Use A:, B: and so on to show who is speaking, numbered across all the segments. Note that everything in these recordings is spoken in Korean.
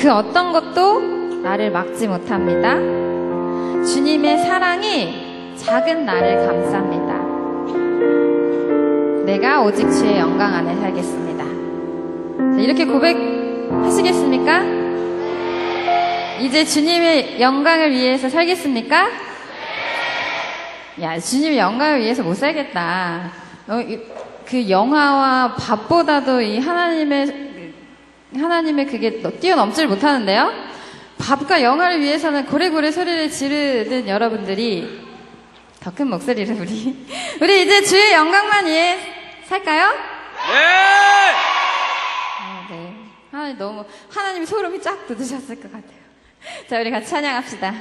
A: 그 어떤 것도 나를 막지 못합니다. 주님의 사랑이 작은 나를 감쌉니다. 내가 오직 주의 영광 안에 살겠습니다. 자, 이렇게 고백하시겠습니까? 이제 주님의 영광을 위해서 살겠습니까? 야, 주님의 영광을 위해서 못 살겠다. 그 영화와 밥보다도 이 하나님의 그게 뛰어넘지를 못하는데요? 밥과 영화를 위해서는 고래고래 소리를 지르는 여러분들이 더 큰 목소리를 우리 이제 주의 영광만 위해 살까요? 네. 하나님이 소름이 쫙 돋으셨을 것 같아요. 자, 우리 같이 찬양합시다.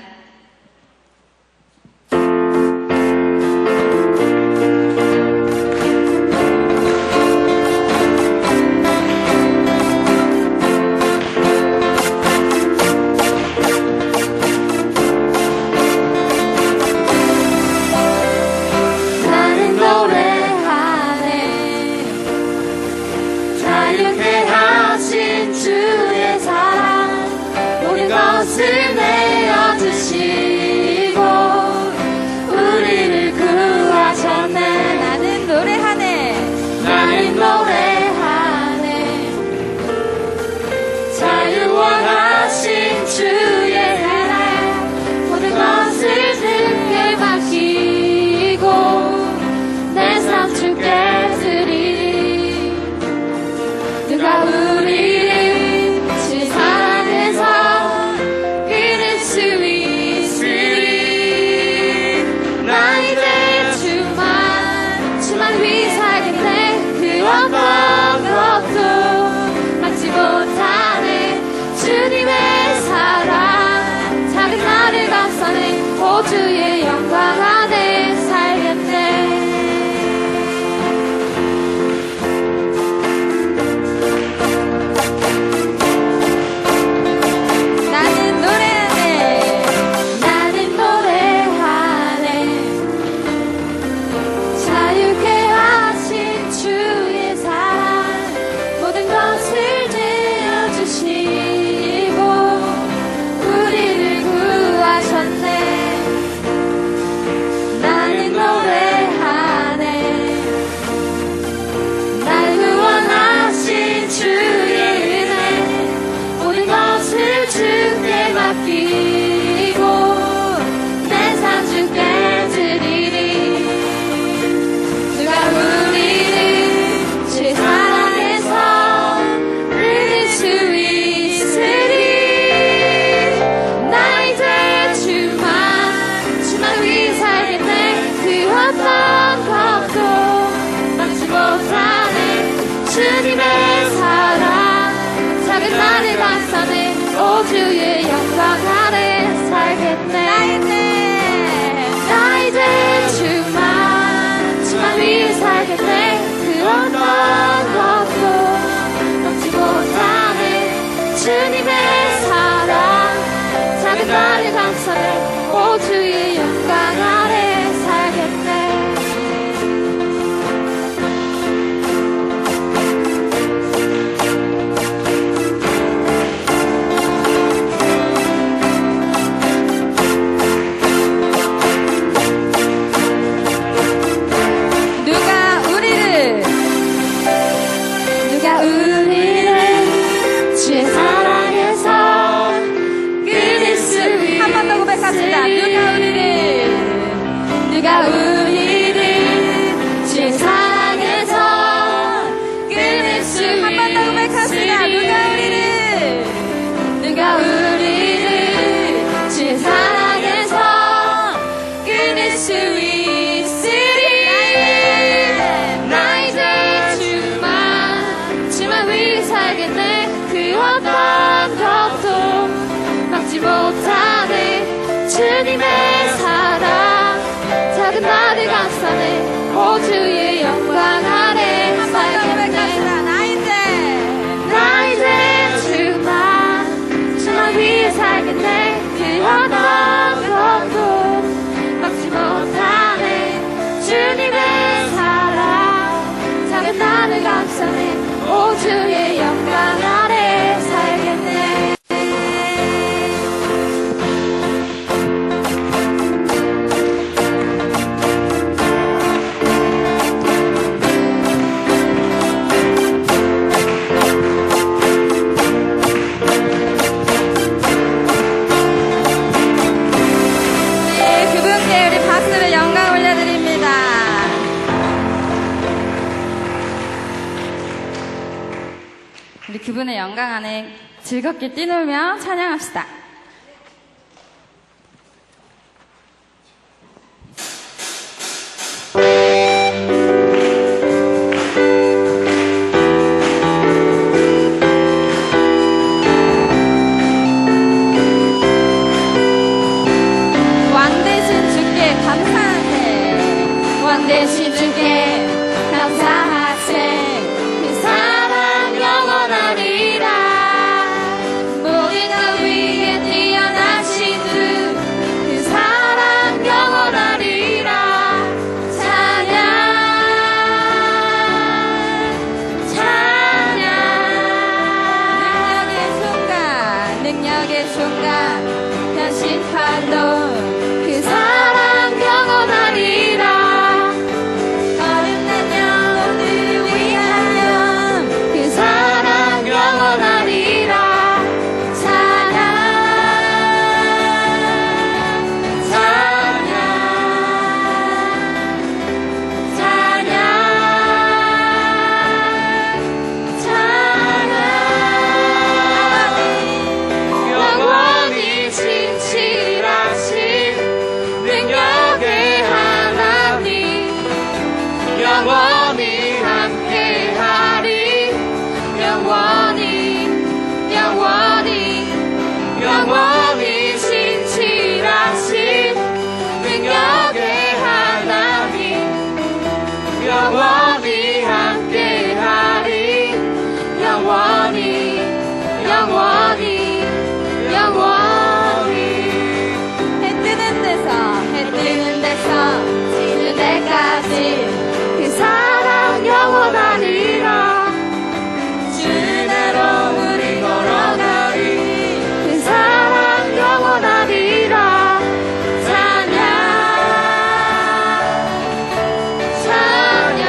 B: 주의 영광 안에 살겠네.
A: 나는 노래하네.
B: 나는 노래하네. 자유케 하신 주의 사랑 모든 것을 내어주시고 우리를 구하셨네. 주님의 사랑 작은 나를 감싸네. 오 주의 영광 아래 살겠네. 나 이제 주만 위해 살겠네. 그 어떤 것도 넘지 못하네. 주님의 사랑 작은 나를 감싸네. 오 주의 영광 아래 살겠네. 우리를 주의 사랑에서 끊을 수 있을까?
A: 한 번 더 고백합시다.
B: 누가 우리를 주의 사랑에서 끊을 수 있을까?
A: 한 번 더 고백합시다.
B: 누가 우리를 주의 사랑에서 끊을 수 있으리. 나 이제 주만 위해 살겠네. 그 어떤 것도 막지 못하네. 주님의 사랑 작은 나를 감싸네. 오 주의 영광 아래 살겠네. 나 이제 주만 위해 살겠네. 그 어떤 것도 막지 못하네. 주님의 사랑 작은 나를 감싸네. 오 주의 영광 아래 살겠네.
A: 영광 안에 즐겁게 뛰놀며 찬양합시다. 왕 대신 주께 감사하세. 왕 대신 주께 감사하세.
B: 그 사랑 영원하리라. 모든 것 위에 뛰어나신 그 사랑 영원하리라. 찬양 찬양.
A: 능력의 순간 변신파도
B: 그 사랑 영원하리라.
A: 거듭난 영혼을 위하여
B: 그 사랑 영원하리라. 찬양 찬양 찬양 찬양. 영원히 진실하신 능력의 하나님, 영원히 함께하리. 영원히 영원히 영원히 진실하신 능력의 하나님, 영원히 함께하리. 영원히 영원히 영원히.
A: 해 뜨는 데서 지는 데까지
B: 그 사랑 영원하리라. 주대로 우리 걸어가리. 그 사랑 영원하리라. 찬양 찬양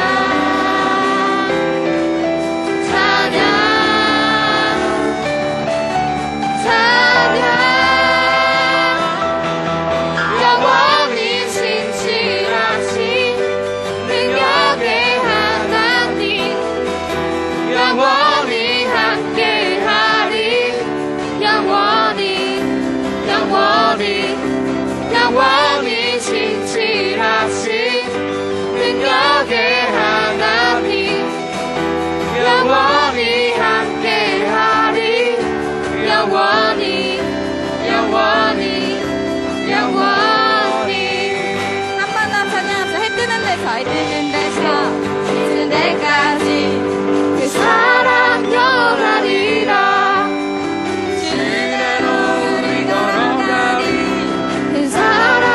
B: 찬양 찬양. 영원히 진실하신 능력의 하나님, 영원히 함께하리. 영원히 영원히 영원히 진실하신 능력의 하나님, 영원히 함께하리. 영원히 영원히 영원히.
A: 한 번 더 찬양합시다. 해 뜨는 데서 지는 데까지
B: 그 사랑 영원하리라. 주대로 우리 걸어가리. 그 사랑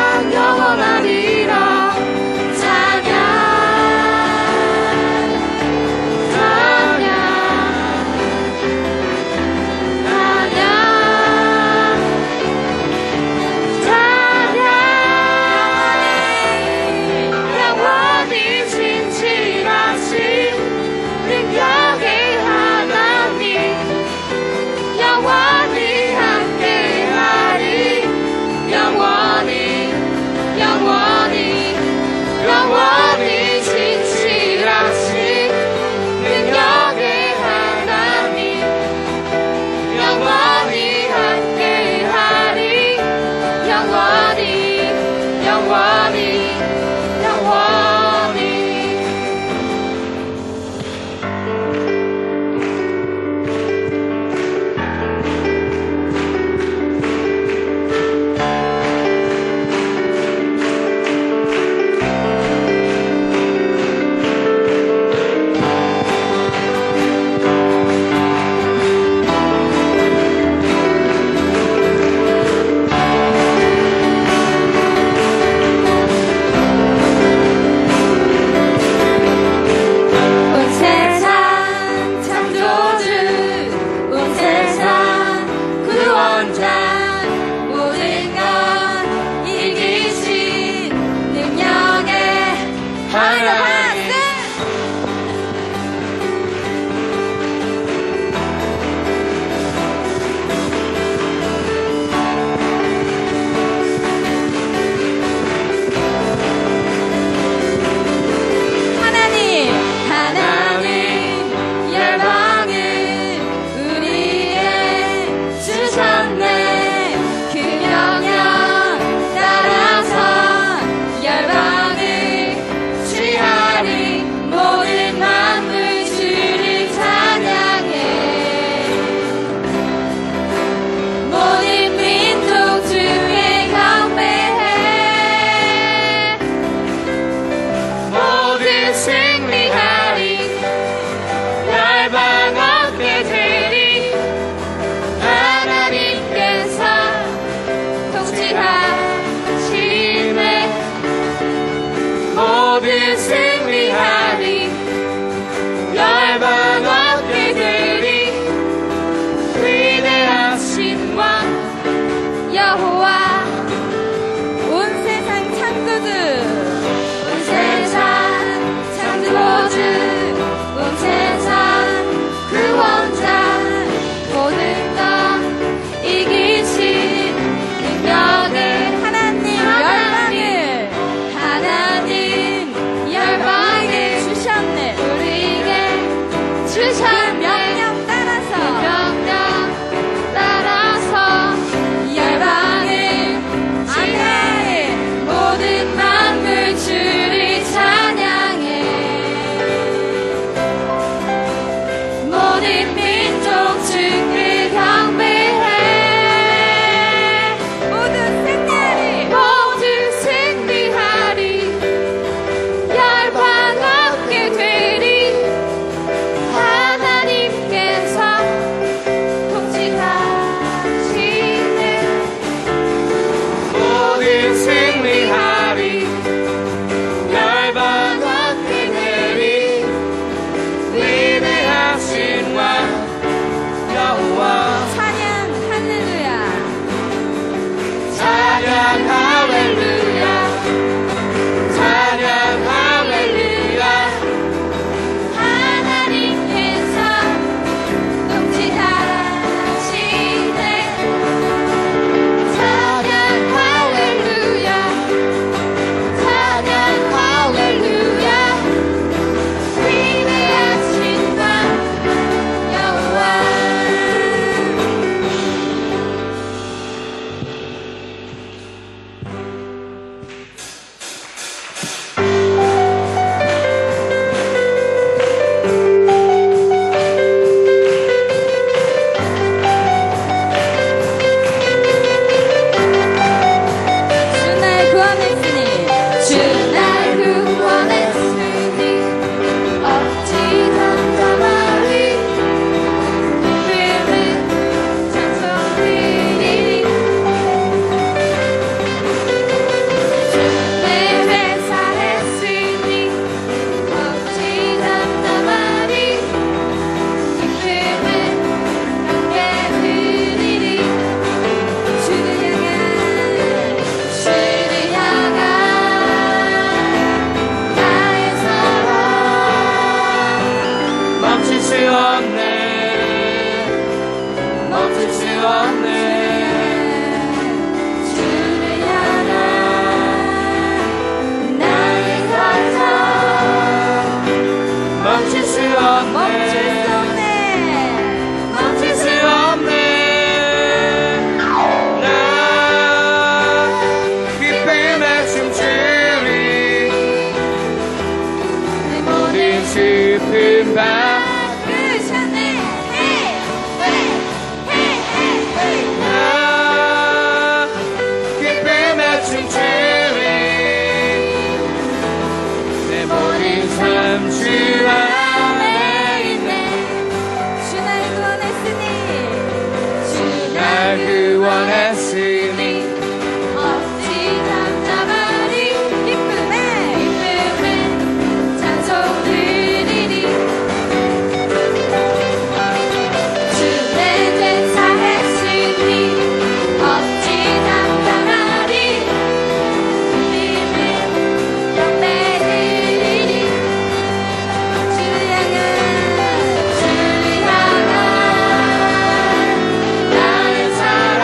A: 여호와 온 세상 창조주
B: 온 세상 창조주 온 세상 구원자 모든 것 이기신 능력을
A: 하나님 열방을 주셨네.
B: 우리에게 주셨네.
A: 명령 따라서
B: 명령 따라서 열방을 지나해 모든 만물 주를 찬양해 모든 민족 주를 경배해
A: 모두 승리하리.
B: 모두 승리하리 열방 얻게 되리 하나님께서 통치하시네
C: 모든 승리하리 열방 얻게 되리 위대하신 왕 여호와
A: 찬양 할렐루야.
C: 찬양 할렐루야 찬양 할렐루야
B: 하나님께서 통치하시네 찬양 할렐루야 찬양 할렐루야 위대하신 왕 여호와
A: 주 날 구원했으니
B: 주 날 구원했으니 어찌 담담하리 이름은 찬송드리리 주 내 회사했으니 어찌 담담하리 이름은 경배드리리 주를 향한 나의 사랑
C: 멈출 수 없네 멈출 수 없네
B: 주를 향한 나의 사랑
C: 멈출 수 없네 멈출 수 없네 나 기쁨에 춤추리
B: 내
C: 모든
B: 모든
C: 슬픈 밤
B: 끝이네
C: 나 기쁨에 춤추리 내 모든 삶 주 안에 있네
A: 주 날 구원했으니
C: 날 구원했으니
B: 어찌 담담하리
A: 기쁨에
B: 기쁨은 찬송드리리 주내 죄 사했으니 어찌 담담하리 기쁨은 경배드리리
A: 주를 향한
B: 주를 향한 나의 사랑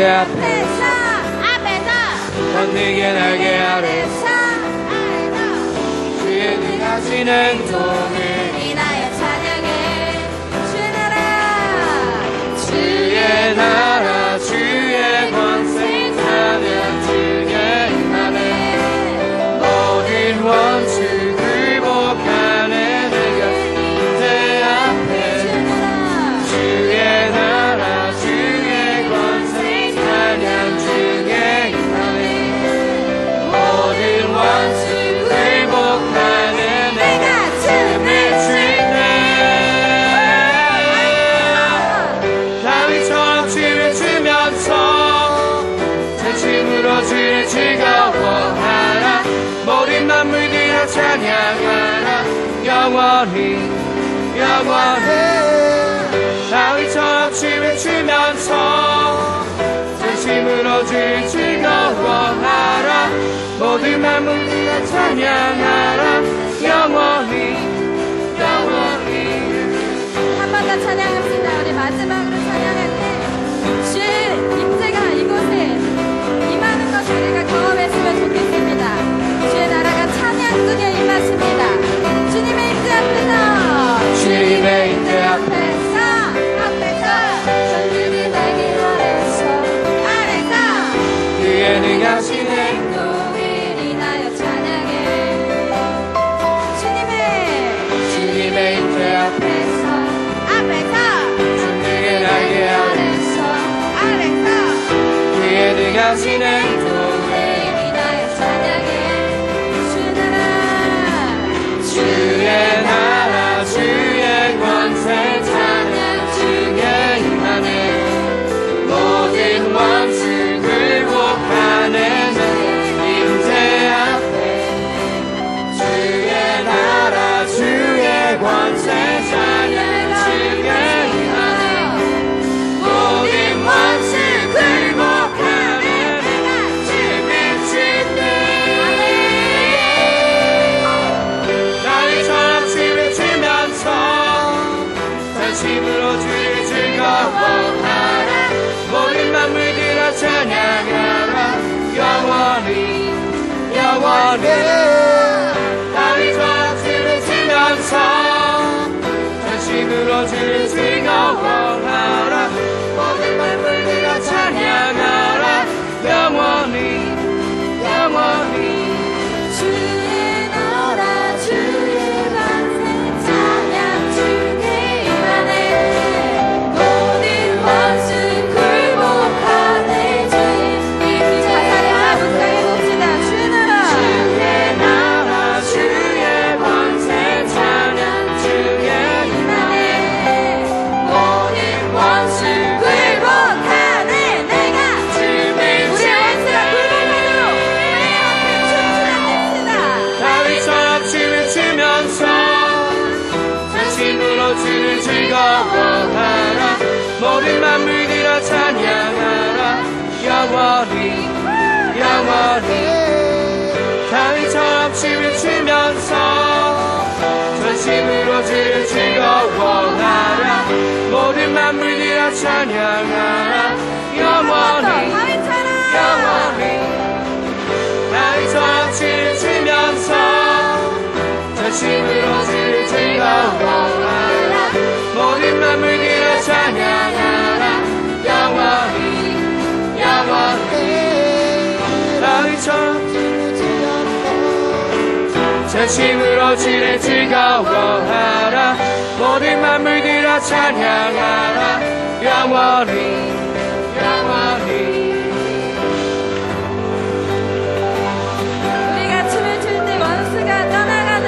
C: 인대 앞에서
B: 앞에서
C: 던지게 날개 아래서 주의 능하신 행동을
B: 인하여 찬양해
C: 주의 나라 주의 권세 사면 주의 임하네 모든 원수 굴복하네 내가 인대 앞에 주의 나라 주의 권세 사면 주의 임하네 모든 원수 굴복하네 내가 춤을 출때 다윗처럼 춤을 추면서 전심으로 주를 즐거워하라 모든 만물들아 찬양하라 영원히 다윗처럼 춤을 추면서 전심으로 주를 즐거워하라 모든 만물들아 찬양하라 영원히
A: 한 번 더 찬양합시다. 우리 마지막으로 찬양할 때 주의 임재가 이곳에 임하는 것을 우리가 경험했으면 좋겠습니다. 주의 나라가 찬양국에 임하십니다. 주님의 임재 앞에서
C: 주님의 임재
A: 앞에서 전주기 날개 아래서
C: 그의 능하신
A: 행동을 인하여 찬양해
C: 주님의 임재
A: 앞에서
C: 그의 날개
A: 아래서
C: 그의 능하신 행동을
A: 인하여 찬양해
C: 주의 나라 주의 권세 찬양 주의 임하네 모든 원수 굴복하네 임재 앞에 주의 나라 주의 권세 찬양 주의 임하네 모든 원수 굴복하네 주의 주님 나이처럼 춤을 추면서 전심으로 주를 즐거워하라 모든 만물들아 찬양하라 영원히 나이처럼 춤을 추면서 전심으로 주를 즐거워하라 모든 만물들아 찬양하라 영원히
A: 주의 나라 주의 만세 찬양 주의 임하네 모든 원수 굴복하네 주의 자살의 하부터 해봅시다. 주의 나라
C: 주의 권세 찬양 주의
A: 임하네
C: 모든 원수
A: 굴복하네 내가
C: 주의
A: 우리 원수가 굴복해도 주님 앞에 춤추는
C: 다윗처럼 춤을 추면서 전심으로 주를 즐거워하라 모든 만물들아 찬양하라 영원히 다윗처럼 춤을 추면서 전심으로 주를 즐거워하라 모든 만물들아 찬양하라 영원히 나이처럼 춤을 추면서 전심으로 주를 즐거워하라 모든 만물들아 찬양하라 영원히 나이처럼 전심으로 주를 즐거워하라 모든 만물들아 찬양하라 영원히
A: 우리가 춤을 출 때 원수가 떠나가는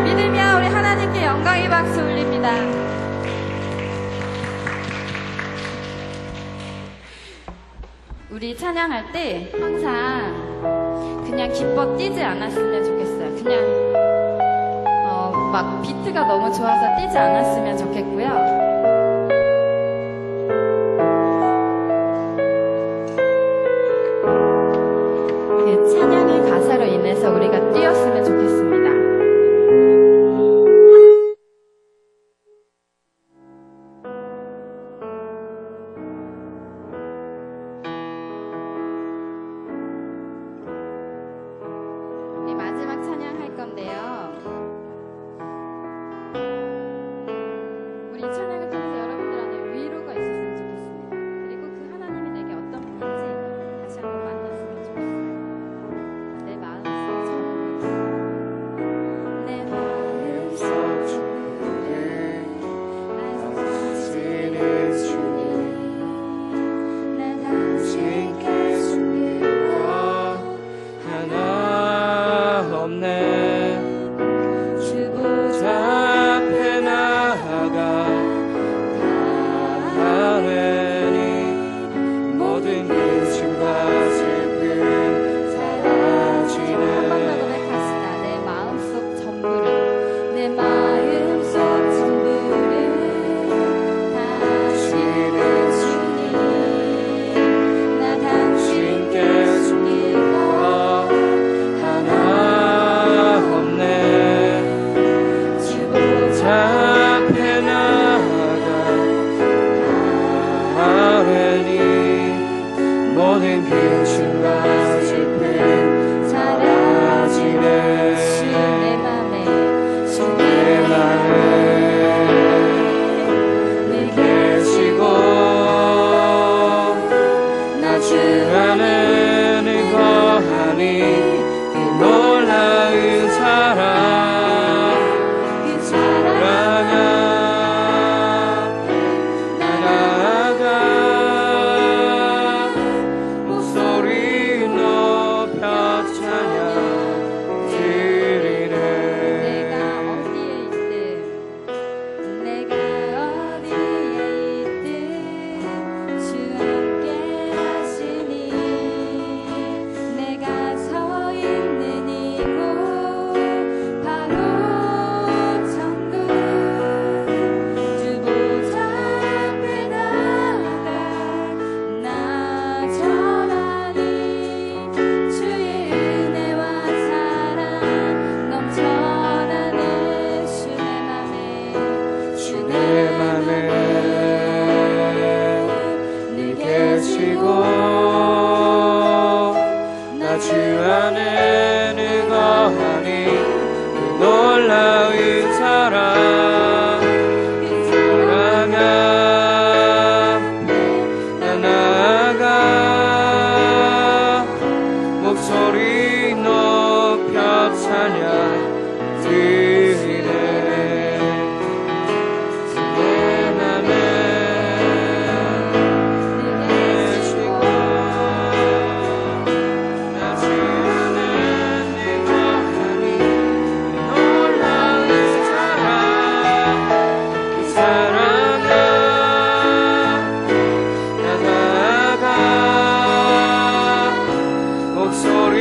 A: 믿으며 우리 하나님께 영광의 박수 올립니다. 우리 찬양할 때 항상 그냥 기뻐 뛰지 않았으면 좋겠어요. 그냥 막 비트가 너무 좋아서 뛰지 않았으면 좋겠고요. 찬양의 가사로 인해서 우리가 뛰었으면 좋겠습니다. 건데요. 우리 이 찬양을 통해서 여러분들 안에 위로가 있었으면 좋겠습니다. 그리고 그 하나님이 내게 어떤 분인지 다시 한번 만났으면 좋겠어요. 내 마음속 전부, 내 마음속 전부를
C: 당신의 주님
A: 나 당신께
C: 숨기고 하나 없네
A: 주보자
C: 앞에 나아가 하나님 모든 근심과 슬픔
A: 한번 더
C: 사라지네
A: 고백합시다. 내 마음속 전부를 내 마음속 전부를 당신의 주님 나 당신께 숨기고
C: 하나 없네
A: 주보자
C: 앞에 나아가 하나님 모든 근심과 슬픔 사라지네
A: 주내 맘에
C: 내 맘에 늘 계시고 나 주 안에 늘 거하니 이 놀라운 사랑
A: 그 사랑
C: 나아가 목소리 높여 찬양 드리네
A: 내가 어디에 있든 내가 어디에 있든 주 함께 하시니 내가 서 있는 이곳 바로 천국 주보좌 앞에 나아가 나 전하니 주의 은혜와 사랑 넘쳐나네 주내 맘에
C: 늘 계시고 나 주 안에 늘 거하니 그 놀라운 사랑 사랑 앞에 나 나아가 목소리 높여 찬양 드리네 내 맘에 계시고 나 주 안에 늘 거하니 놀라운 사랑 그 사랑 나 나아가 목소리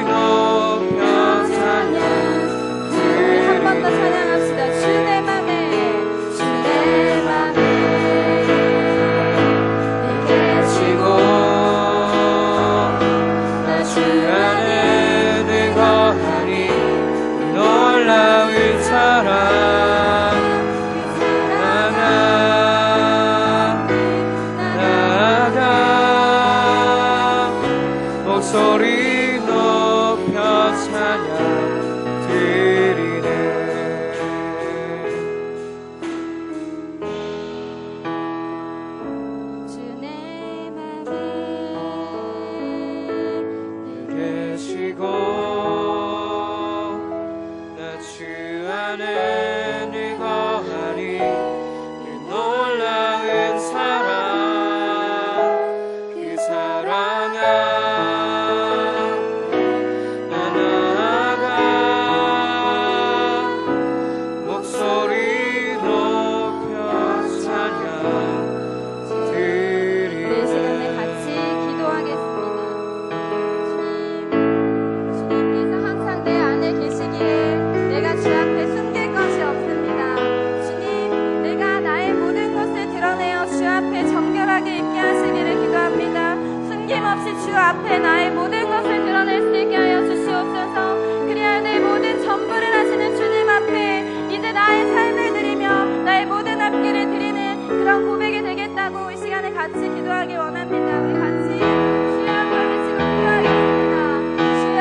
C: 높여 찬양
A: 한 번 더 찬양합시다. 주내 맘에
C: 계시고 나 주 안에 늘 거하니 놀라운 사랑 나아가 목소리 높여 찬양 드리네
A: 주내 맘에
C: 계시고 나 주 안에 늘 거하니 그 놀라운 사랑 그 사랑 나 나아가 목소리 높여 찬양
A: 네 시간에
C: 드리네
A: 같이 기도하겠습니다. 주님께서 항상 내 안에 계시기에 내가 주 앞에 숨길 것이 없습니다. 주님, 내가 나의 모든 것을 드러내어 주 앞에 정결하게 있게 하시기를 기도합니다. 숨김없이 주 앞에 나의 모든 것을 드러낼 수 있게 하여 주시옵소서. 그리하여 내 모든 전부를 하시는 주님 앞에 이제 나의 삶을 드리며 나의 모든 앞길을 드리는 그런 고백이 되겠다고 이 시간에 같이 기도하기 원합니다. 우리 같이 주여 한번 외치고 기도하겠습니다. 주여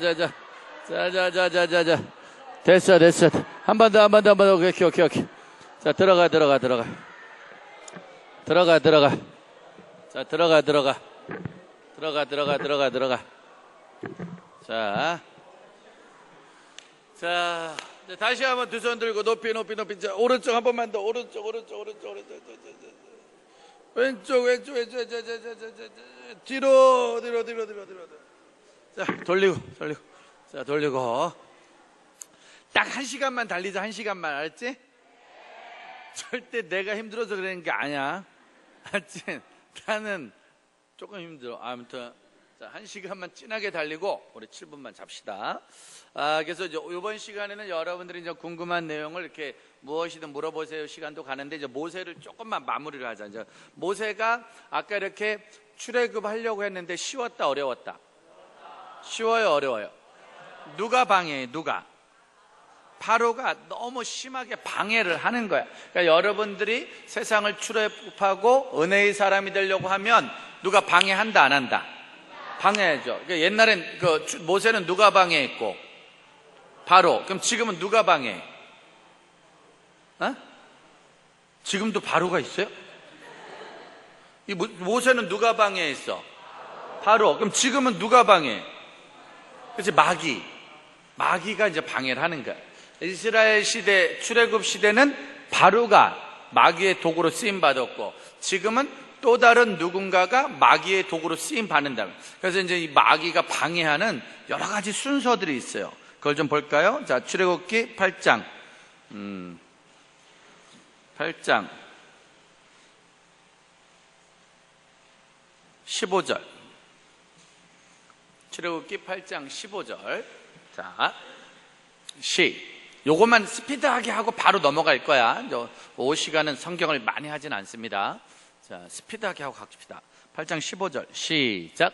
D: 자. 됐어. 한 번 더. 오케이. 자, 들어가. 자, 들어가. 자, 이제 다시 한번 두 손 들고 높이. 자, 오른쪽 한 번만 더. 오른쪽. 왼쪽. 뒤로. 자, 돌리고. 자, 돌리고. 딱 1시간만 달리자, 1시간만. 알았지? 절대 내가 힘들어서 그러는 게 아니야. 알았지? 나는 조금 힘들어. 아무튼. 자, 1시간만 진하게 달리고, 우리 7분만 잡시다. 그래서 이번 시간에는 여러분들이 이제 궁금한 내용을 이렇게 무엇이든 물어보세요 시간도 가는데, 이제 모세를 조금만 마무리를 하자. 이제 모세가 아까 이렇게 출애굽하려고 했는데 쉬웠다, 어려웠다? 쉬워요, 어려워요? 누가 방해해, 누가? 바로가 너무 심하게 방해를 하는 거야. 그러니까 여러분들이 세상을 출애굽하고 은혜의 사람이 되려고 하면 누가 방해한다, 안 한다? 방해하죠. 그러니까 옛날엔 모세는 누가 방해했고? 바로. 그럼 지금은 누가 방해해? 지금도 바로가 있어요? 이 모세는 누가 방해했어? 바로. 그럼 지금은 누가 방해해? 그렇지, 마귀가 이제 방해를 하는 거야. 이스라엘 시대, 출애굽 시대는 바로가 마귀의 도구로 쓰임 받았고, 지금은 또 다른 누군가가 마귀의 도구로 쓰임 받는다. 그래서 이제 이 마귀가 방해하는 여러 가지 순서들이 있어요. 그걸 좀 볼까요? 자, 출애굽기 8장. 8장 15절. 출애굽기 8장 15절. 자, 요것만 스피드하게 하고 바로 넘어갈 거야. 5시간은 성경을 많이 하진 않습니다. 자, 스피드하게 하고 갑시다. 8장 15절 시작.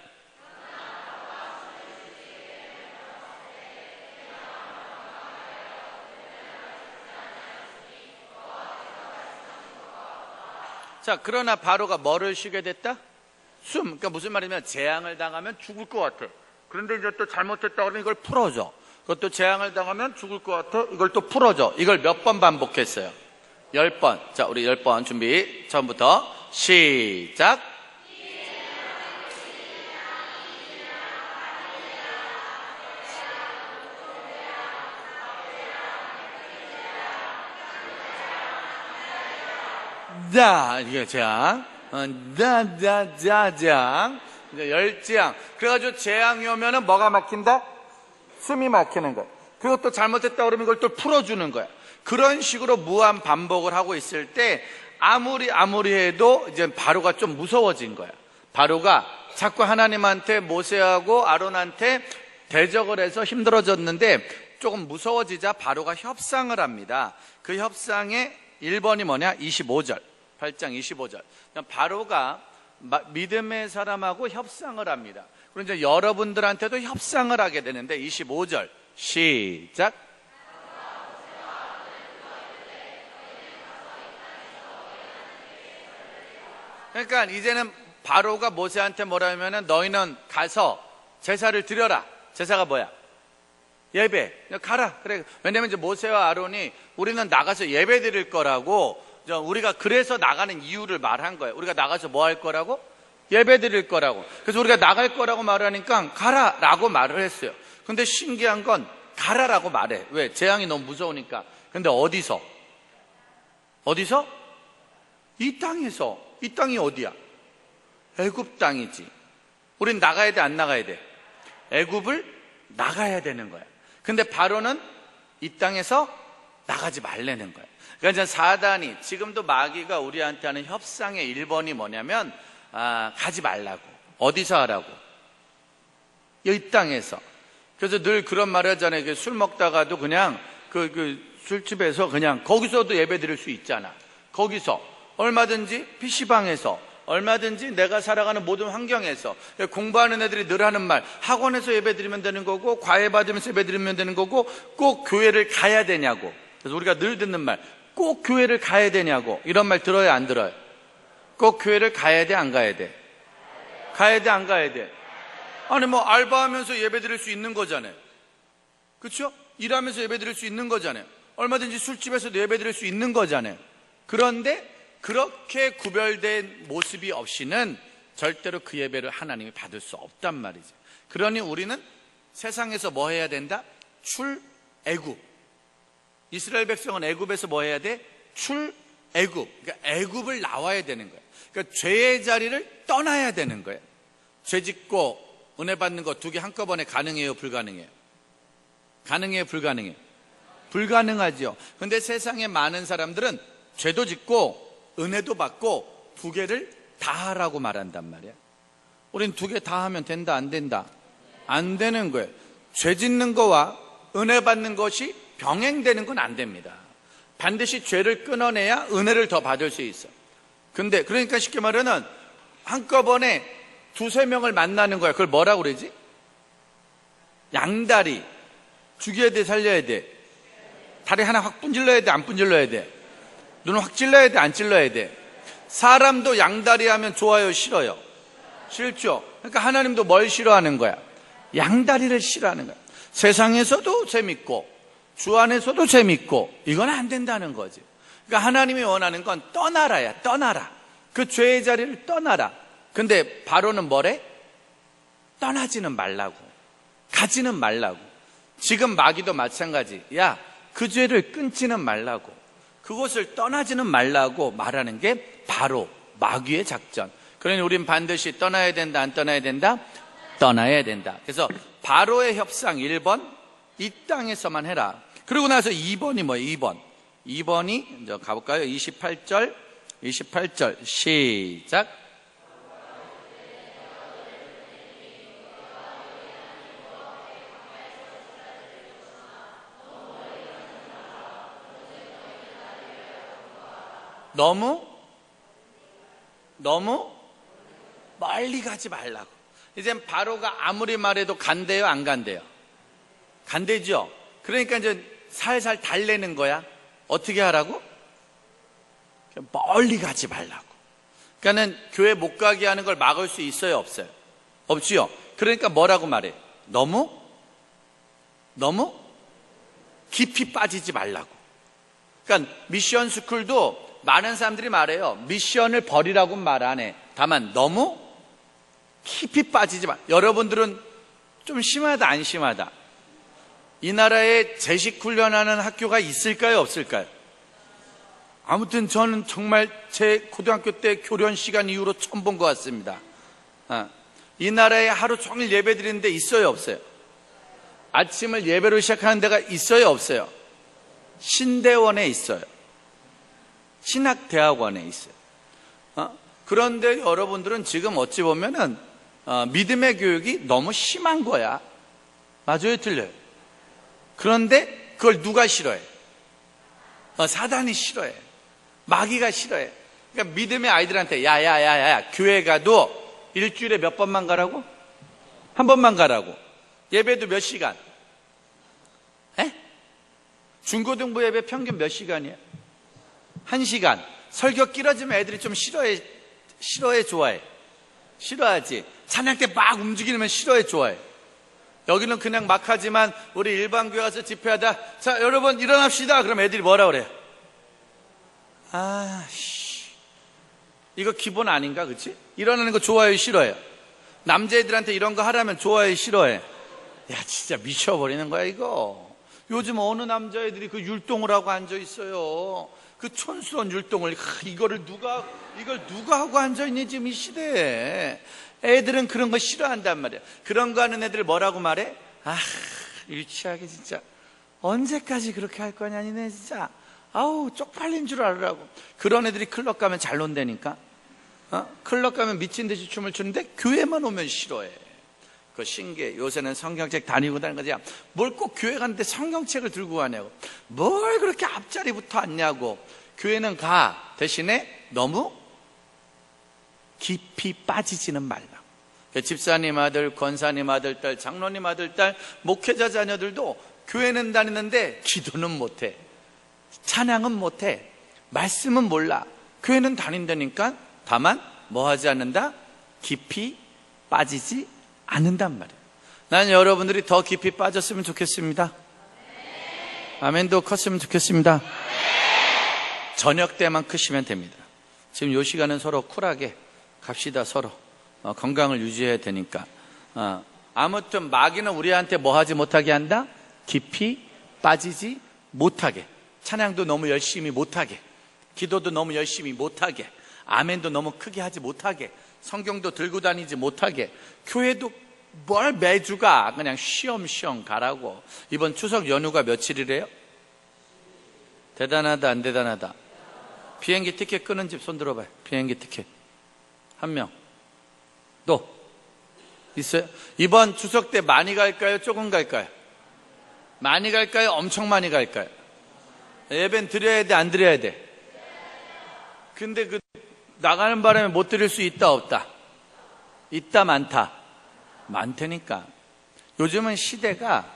D: 자, 그러나 바로가 뭐를 쉬게 됐다? 숨. 그러니까 무슨 말이냐면 재앙을 당하면 죽을 것 같아. 그런데 이제 또 잘못했다 그러면 이걸 풀어줘. 그것도 재앙을 당하면 죽을 것 같아. 이걸 또 풀어줘. 이걸 몇 번 반복했어요? 10번. 자, 우리 10번 준비. 처음부터 시작. 자, 이게 재앙. 재앙. 이제 열재앙. 그래가지고 재앙이 오면은 뭐가 막힌다? 숨이 막히는 거야. 그것도 잘못했다 그러면 이걸 또 풀어주는 거야. 그런 식으로 무한 반복을 하고 있을 때 아무리 해도 이제 바로가 좀 무서워진 거야. 바로가 자꾸 하나님한테 모세하고 아론한테 대적을 해서 힘들어졌는데 조금 무서워지자 바로가 협상을 합니다. 그 협상의 1번이 뭐냐? 25절. 8장 25절. 바로가 믿음의 사람하고 협상을 합니다. 그리고 이제 여러분들한테도 협상을 하게 되는데 25절 시작. 그러니까 이제는 바로가 모세한테 뭐라 하면은 너희는 가서 제사를 드려라. 제사가 뭐야? 예배. 가라. 그래. 왜냐면 이제 모세와 아론이 우리는 나가서 예배 드릴 거라고, 우리가 그래서 나가는 이유를 말한 거예요. 우리가 나가서 뭐 할 거라고? 예배 드릴 거라고. 그래서 우리가 나갈 거라고 말하니까 가라라고 말을 했어요. 근데 신기한 건 가라라고 말해. 왜? 재앙이 너무 무서우니까. 근데 어디서? 이 땅에서. 이 땅이 어디야? 애굽 땅이지. 우린 나가야 돼, 안 나가야 돼? 애굽을 나가야 되는 거야. 근데 바로는 이 땅에서 나가지 말라는 거야. 그러니까 이제 사단이, 지금도 마귀가 우리한테 하는 협상의 1번이 뭐냐면 가지 말라고. 어디서 하라고? 이 땅에서. 그래서 늘 그런 말 하잖아요. 술 먹다가도 그냥 그 술집에서 그냥 거기서도 예배 드릴 수 있잖아. 거기서 얼마든지 PC방에서 얼마든지 내가 살아가는 모든 환경에서. 공부하는 애들이 늘 하는 말, 학원에서 예배 드리면 되는 거고 과외 받으면서 예배 드리면 되는 거고 꼭 교회를 가야 되냐고. 그래서 우리가 늘 듣는 말, 꼭 교회를 가야 되냐고. 이런 말 들어요, 안 들어요? 꼭 교회를 가야 돼, 안 가야 돼? 가야 돼, 안 가야 돼? 아니 뭐 알바하면서 예배 드릴 수 있는 거잖아요. 그렇죠? 일하면서 예배 드릴 수 있는 거잖아요. 얼마든지 술집에서도 예배 드릴 수 있는 거잖아요. 그런데 그렇게 구별된 모습이 없이는 절대로 그 예배를 하나님이 받을 수 없단 말이죠. 그러니 우리는 세상에서 뭐 해야 된다? 출애굽. 이스라엘 백성은 애굽에서 뭐 해야 돼? 출애굽. 그러니까 애굽을 나와야 되는 거예요. 그러니까 죄의 자리를 떠나야 되는 거예요. 죄 짓고 은혜 받는 거 두 개 한꺼번에 가능해요, 불가능해요? 가능해요, 불가능해요? 불가능하죠. 근데 세상에 많은 사람들은 죄도 짓고 은혜도 받고 두 개를 다 하라고 말한단 말이야. 우린 두 개 다 하면 된다, 안 된다? 안 되는 거예요. 죄 짓는 거와 은혜 받는 것이 병행되는 건 안 됩니다. 반드시 죄를 끊어내야 은혜를 더 받을 수 있어. 근데 그러니까 쉽게 말하면 한꺼번에 두세 명을 만나는 거야. 그걸 뭐라고 그러지? 양다리. 죽여야 돼, 살려야 돼? 다리 하나 확 분질러야 돼, 안 분질러야 돼? 눈을 확 찔러야 돼, 안 찔러야 돼? 사람도 양다리 하면 좋아요, 싫어요? 싫죠? 그러니까 하나님도 뭘 싫어하는 거야? 양다리를 싫어하는 거야. 세상에서도 재밌고 주 안에서도 재밌고 이건 안 된다는 거지. 그러니까 하나님이 원하는 건 떠나라야. 떠나라. 그 죄의 자리를 떠나라. 근데 바로는 뭐래? 떠나지는 말라고. 가지는 말라고. 지금 마귀도 마찬가지. 야, 그 죄를 끊지는 말라고. 그것을 떠나지는 말라고 말하는 게 바로 마귀의 작전. 그러니 우린 반드시 떠나야 된다, 안 떠나야 된다? 떠나야 된다. 그래서 바로의 협상 1번, 이 땅에서만 해라. 그러고 나서 2번이 뭐예요? 2번이 이제 가볼까요? 28절 시작. 너무 멀리 가지 말라고. 이젠 바로가 아무리 말해도 간대요, 안 간대요? 간대죠. 그러니까 이제 살살 달래는 거야. 어떻게 하라고? 멀리 가지 말라고. 그러니까는 교회 못 가게 하는 걸 막을 수 있어요, 없어요? 없지요. 그러니까 뭐라고 말해? 너무 깊이 빠지지 말라고. 그러니까 미션 스쿨도 많은 사람들이 말해요. 미션을 버리라고 말 안 해. 다만 너무 깊이 빠지지 마. 여러분들은 좀 심하다, 안 심하다? 이 나라에 재식 훈련하는 학교가 있을까요, 없을까요? 아무튼 저는 정말 제 고등학교 때 교련 시간 이후로 처음 본 것 같습니다. 이 나라에 하루 종일 예배 드리는 데 있어요, 없어요? 아침을 예배로 시작하는 데가 있어요, 없어요? 신대원에 있어요. 신학대학원에 있어요. 그런데 여러분들은 지금 어찌 보면은 믿음의 교육이 너무 심한 거야. 맞아요, 틀려요? 그런데 그걸 누가 싫어해? 사단이 싫어해. 마귀가 싫어해. 그러니까 믿음의 아이들한테 야야야야, 교회 가도 일주일에 몇 번만 가라고? 한 번만 가라고. 예배도 몇 시간? 에? 중고등부 예배 평균 몇 시간이야? 1시간. 설교 길어지면 애들이 좀 싫어해, 좋아해? 싫어하지. 찬양 때 막 움직이면 싫어해, 좋아해? 여기는 그냥 막 하지만 우리 일반교회 와서 집회하다, 자 여러분 일어납시다. 그럼 애들이 뭐라 그래요? 이거 기본 아닌가, 그치? 일어나는 거 좋아해요, 싫어해요? 남자애들한테 이런 거 하라면 좋아해요, 싫어해? 야, 진짜 미쳐버리는 거야 이거. 요즘 어느 남자애들이 그 율동을 하고 앉아있어요. 그 촌스러운 율동을. 이걸 누가 하고 앉아있니 지금 이 시대에. 애들은 그런 거 싫어한단 말이야. 그런 거 하는 애들 뭐라고 말해? 유치하게 진짜. 언제까지 그렇게 할 거냐 니네 진짜. 아우, 쪽팔린 줄 알으라고. 그런 애들이 클럽 가면 잘 논다니까. 클럽 가면 미친 듯이 춤을 추는데 교회만 오면 싫어해. 그거 신기해. 요새는 성경책 다니고 다니는 거지. 뭘 꼭 교회 가는데 성경책을 들고 가냐고. 뭘 그렇게 앞자리부터 앉냐고. 교회는 가. 대신에 너무 깊이 빠지지는 말라. 집사님 아들, 권사님 아들, 딸, 장로님 아들, 딸, 목회자 자녀들도 교회는 다니는데 기도는 못해. 찬양은 못해. 말씀은 몰라. 교회는 다닌다니까. 다만 뭐 하지 않는다? 깊이 빠지지 않는단 말이에요. 난 여러분들이 더 깊이 빠졌으면 좋겠습니다. 아멘도 컸으면 좋겠습니다. 저녁 때만 크시면 됩니다. 지금 요 시간은 서로 쿨하게 갑시다. 서로 건강을 유지해야 되니까. 아무튼 마귀는 우리한테 뭐 하지 못하게 한다? 깊이 빠지지 못하게. 찬양도 너무 열심히 못하게, 기도도 너무 열심히 못하게, 아멘도 너무 크게 하지 못하게, 성경도 들고 다니지 못하게, 교회도 뭘 매주가 그냥 쉬엄쉬엄 가라고. 이번 추석 연휴가 며칠이래요? 대단하다, 안 대단하다? 비행기 티켓 끄는 집 손 들어봐요. 비행기 티켓 한 명. 또 있어요? 이번 추석 때 많이 갈까요? 조금 갈까요? 많이 갈까요? 엄청 많이 갈까요? 예배는 드려야 돼, 안 드려야 돼? 근데 그 나가는 바람에 못 드릴 수 있다, 없다? 있다, 많다? 많다니까. 요즘은 시대가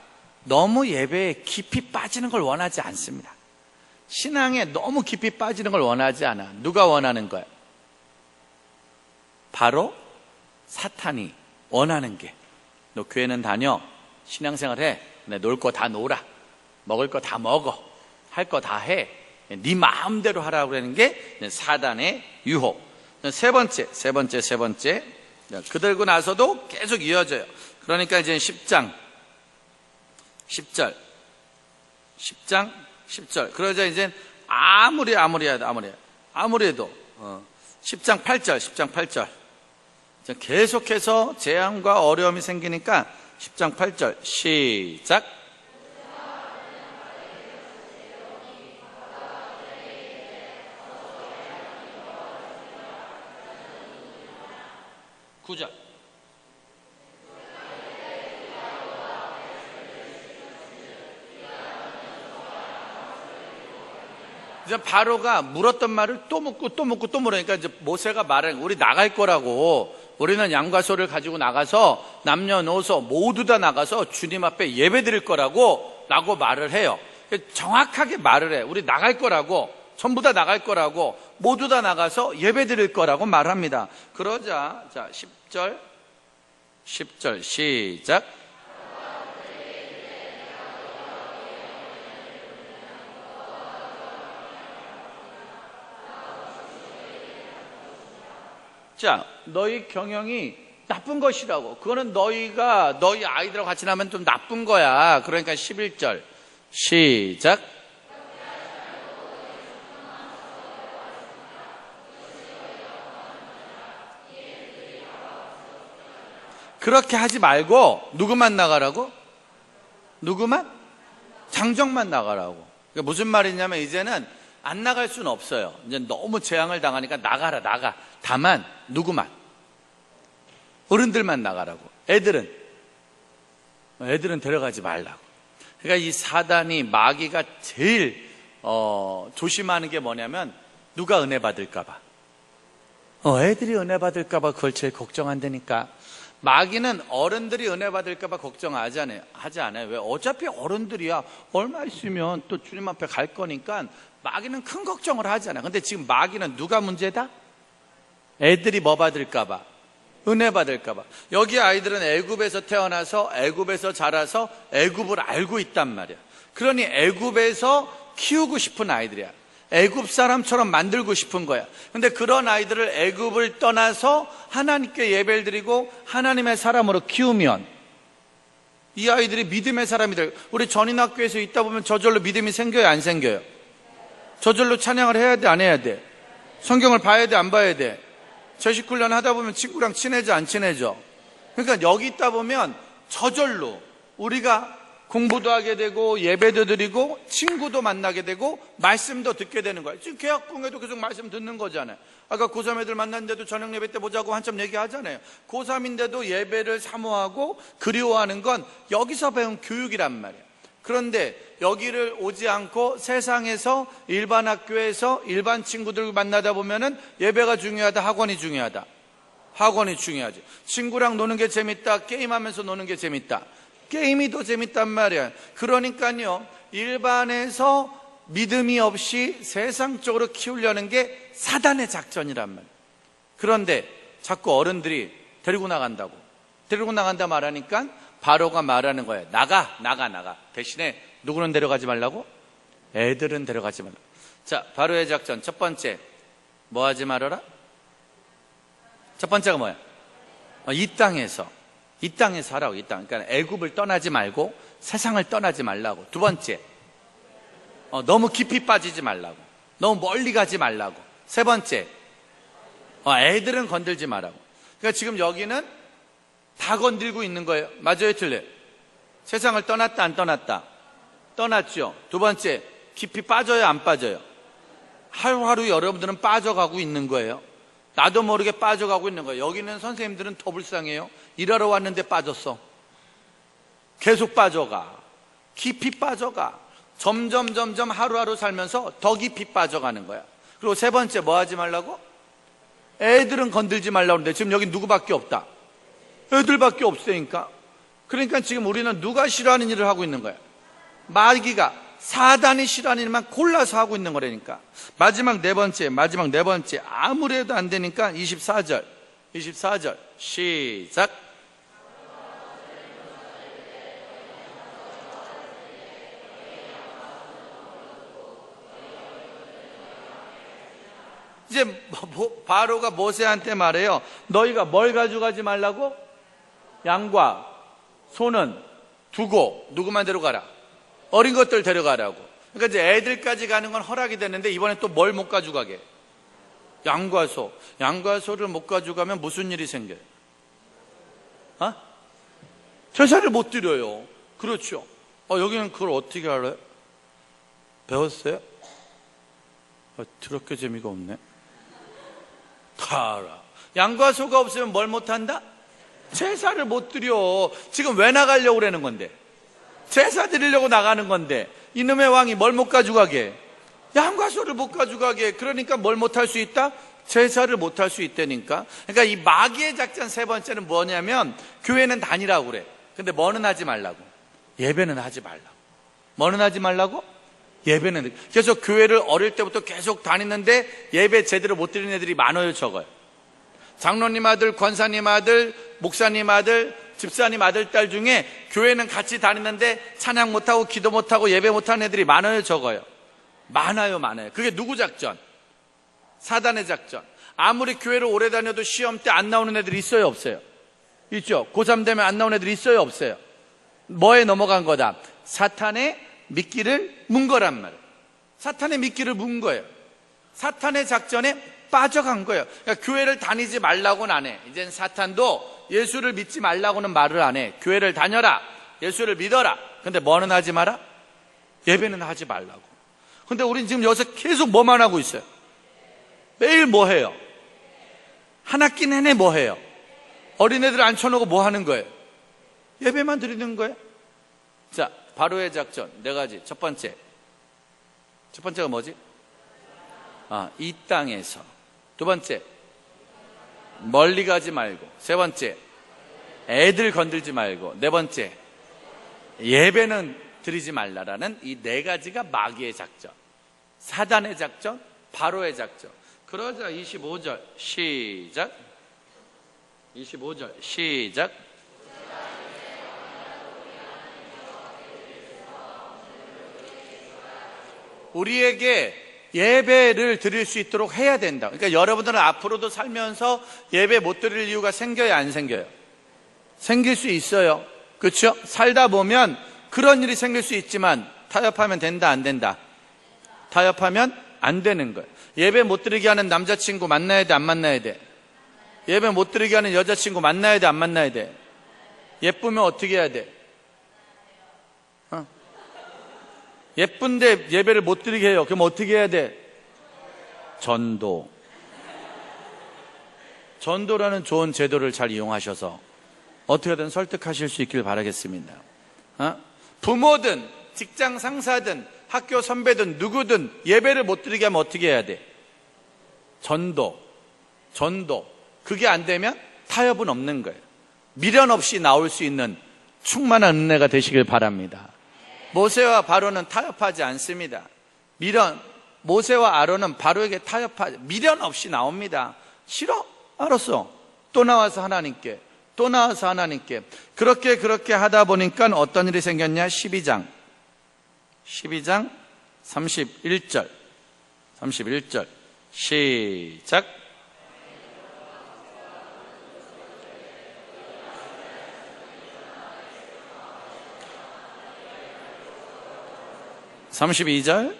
D: 너무 예배에 깊이 빠지는 걸 원하지 않습니다. 신앙에 너무 깊이 빠지는 걸 원하지 않아. 누가 원하는 거야? 바로 사탄이 원하는 게, 너 교회는 다녀, 신앙생활 해, 놀 거 다 놀아, 먹을 거 다 먹어, 할 거 다 해, 네 마음대로 하라고 그러는 게 사단의 유혹. 세 번째. 그들고 나서도 계속 이어져요. 그러니까 이제 10장 10절. 그러자 이제 아무리 해도 10장 8절. 계속해서 재앙과 어려움이 생기니까 10장 8절 시작. 9절. 이제 바로가 물었던 말을 또 묻고 또 묻고 또 물으니까 이제 모세가 말해, 우리 나갈 거라고. 우리는 양과 소를 가지고 나가서 남녀노소 모두 다 나가서 주님 앞에 예배 드릴 거라고 라고 말을 해요. 정확하게 말을 해. 우리 나갈 거라고, 전부 다 나갈 거라고, 모두 다 나가서 예배 드릴 거라고 말합니다. 그러자 자 10절 시작. 자, 너희 경영이 나쁜 것이라고. 그거는 너희 아이들하고 같이 나면 좀 나쁜 거야. 그러니까 11절 시작. 그렇게 하지 말고 누구만 나가라고? 누구만? 장정만 나가라고. 그러니까 무슨 말이냐면 이제는 안 나갈 수는 없어요. 이제 너무 재앙을 당하니까 나가. 다만 누구만? 어른들만 나가라고. 애들은 데려가지 말라고. 그러니까 이 사단이, 마귀가 제일 조심하는 게 뭐냐면 누가 은혜 받을까 봐. 애들이 은혜 받을까 봐 그걸 제일 걱정한다니까. 마귀는 어른들이 은혜 받을까 봐 걱정하지 않아요. 왜? 어차피 어른들이야. 얼마 있으면 또 주님 앞에 갈 거니까 마귀는 큰 걱정을 하지 않아요. 근데 지금 마귀는 누가 문제다? 애들이 뭐 받을까 봐. 은혜 받을까 봐. 여기 아이들은 애굽에서 태어나서 애굽에서 자라서 애굽을 알고 있단 말이야. 그러니 애굽에서 키우고 싶은 아이들이야. 애굽 사람처럼 만들고 싶은 거야. 근데 그런 아이들을 애굽을 떠나서 하나님께 예배를 드리고 하나님의 사람으로 키우면 이 아이들이 믿음의 사람이 될. 우리 전인학교에서 있다 보면 저절로 믿음이 생겨요, 안 생겨요? 저절로 찬양을 해야 돼, 안 해야 돼? 성경을 봐야 돼, 안 봐야 돼? 제식훈련 하다 보면 친구랑 친해져, 안 친해져? 그러니까 여기 있다 보면 저절로 우리가 공부도 하게 되고 예배도 드리고 친구도 만나게 되고 말씀도 듣게 되는 거예요. 지금 계약봉에도 계속 말씀 듣는 거잖아요. 아까 고3 애들 만났는데도 저녁 예배 때 보자고 한참 얘기하잖아요. 고3인데도 예배를 사모하고 그리워하는 건 여기서 배운 교육이란 말이에요. 그런데 여기를 오지 않고 세상에서 일반 학교에서 일반 친구들 만나다 보면은 예배가 중요하다, 학원이 중요하다? 학원이 중요하지. 친구랑 노는 게 재밌다, 게임하면서 노는 게 재밌다? 게임이 더 재밌단 말이야. 그러니까요, 일반에서 믿음이 없이 세상적으로 키우려는 게 사단의 작전이란 말이야. 그런데 자꾸 어른들이 데리고 나간다고. 데리고 나간다 말하니까 바로가 말하는 거예요. 나가. 대신에 누구는 데려가지 말라고? 애들은 데려가지 말라고. 자, 바로의 작전. 첫 번째, 뭐 하지 말아라? 첫 번째가 뭐야? 이 땅에서 하라고. 이 땅. 그러니까 애굽을 떠나지 말고 세상을 떠나지 말라고. 두 번째, 너무 깊이 빠지지 말라고. 너무 멀리 가지 말라고. 세 번째, 애들은 건들지 말라고. 그러니까 지금 여기는 다 건들고 있는 거예요. 맞아요, 틀려요? 세상을 떠났다, 안 떠났다? 떠났죠. 두 번째, 깊이 빠져요, 안 빠져요? 하루하루 여러분들은 빠져가고 있는 거예요. 나도 모르게 빠져가고 있는 거예요. 여기는 선생님들은 더 불쌍해요. 일하러 왔는데 빠졌어. 계속 빠져가. 깊이 빠져가. 점점 하루하루 살면서 더 깊이 빠져가는 거야. 그리고 세 번째, 뭐 하지 말라고? 애들은 건들지 말라고 하는데 지금 여기 누구밖에 없다? 애들밖에 없으니까. 그러니까 지금 우리는 누가 싫어하는 일을 하고 있는 거야? 마귀가, 사단이 싫어하는 일만 골라서 하고 있는 거라니까. 마지막 네 번째. 아무래도 안 되니까 24절 시작. 이제 바로가 모세한테 말해요. 너희가 뭘 가져가지 말라고? 양과 소는 두고 누구만 데려가라? 어린 것들 데려가라고. 그러니까 이제 애들까지 가는 건 허락이 됐는데 이번에 또 뭘 못 가져가게? 양과 소를 못 가져가면 무슨 일이 생겨요? 제사를 못 드려요. 그렇죠. 여기는 그걸 어떻게 알아요? 배웠어요? 더럽게 재미가 없네. 다 알아. 양과 소가 없으면 뭘 못한다? 제사를 못 드려. 지금 왜 나가려고 그러는 건데? 제사 드리려고 나가는 건데 이놈의 왕이 뭘 못 가져가게? 양과 소를 못 가져가게. 그러니까 뭘 못할 수 있다? 제사를 못할 수 있다니까. 그러니까 이 마귀의 작전 세 번째는 뭐냐면 교회는 다니라고 그래. 근데 뭐는 하지 말라고. 예배는 하지 말라고. 뭐는 하지 말라고? 예배는. 그래서 교회를 어릴 때부터 계속 다니는데 예배 제대로 못 드리는 애들이 많아요, 적어요. 장로님 아들, 권사님 아들, 목사님 아들, 집사님 아들, 딸 중에 교회는 같이 다니는데 찬양 못하고 기도 못하고 예배 못하는 애들이 많아요, 적어요. 많아요. 그게 누구 작전? 사단의 작전. 아무리 교회를 오래 다녀도 시험 때 안 나오는 애들이 있어요, 없어요? 있죠. 고3 되면 안 나오는 애들이 있어요, 없어요? 뭐에 넘어간 거다? 사탄의 미끼를 문 거란 말이에요. 사탄의 미끼를 문 거예요. 사탄의 작전에 빠져간 거예요. 그러니까 교회를 다니지 말라고는 안 해. 이젠 사탄도 예수를 믿지 말라고는 말을 안 해. 교회를 다녀라. 예수를 믿어라. 근데 뭐는 하지 마라? 예배는 하지 말라고. 근데 우린 지금 여기서 계속 뭐만 하고 있어요? 매일 뭐 해요? 한 학기 내내 뭐 해요? 어린애들 앉혀놓고 뭐 하는 거예요? 예배만 드리는 거예요? 자, 바로의 작전 네 가지. 첫 번째가 뭐지? 이 땅에서. 두 번째, 멀리 가지 말고. 세 번째, 애들 건들지 말고. 네 번째, 예배는 드리지 말라라는 이 네 가지가 마귀의 작전, 사단의 작전, 바로의 작전. 그러자 25절 시작. 25절 시작. 우리에게 예배를 드릴 수 있도록 해야 된다. 그러니까 여러분들은 앞으로도 살면서 예배 못 드릴 이유가 생겨요, 안 생겨요? 생길 수 있어요. 그렇죠? 살다 보면 그런 일이 생길 수 있지만 타협하면 된다, 안 된다? 타협하면 안 되는 거예요. 예배 못 드리게 하는 남자친구 만나야 돼, 안 만나야 돼? 예배 못 드리게 하는 여자친구 만나야 돼, 안 만나야 돼? 예쁘면 어떻게 해야 돼? 예쁜데 예배를 못 드리게 해요. 그럼 어떻게 해야 돼? 전도라는 좋은 제도를 잘 이용하셔서 어떻게든 설득하실 수 있길 바라겠습니다. 부모든 직장 상사든 학교 선배든 누구든 예배를 못 드리게 하면 어떻게 해야 돼? 전도. 그게 안 되면 타협은 없는 거예요. 미련 없이 나올 수 있는 충만한 은혜가 되시길 바랍니다. 모세와 바로는 타협하지 않습니다. 모세와 아론은 바로에게 미련 없이 나옵니다. 싫어? 알았어. 또 나와서 하나님께. 그렇게 하다 보니까 어떤 일이 생겼냐? 12장 31절 시작. (32절)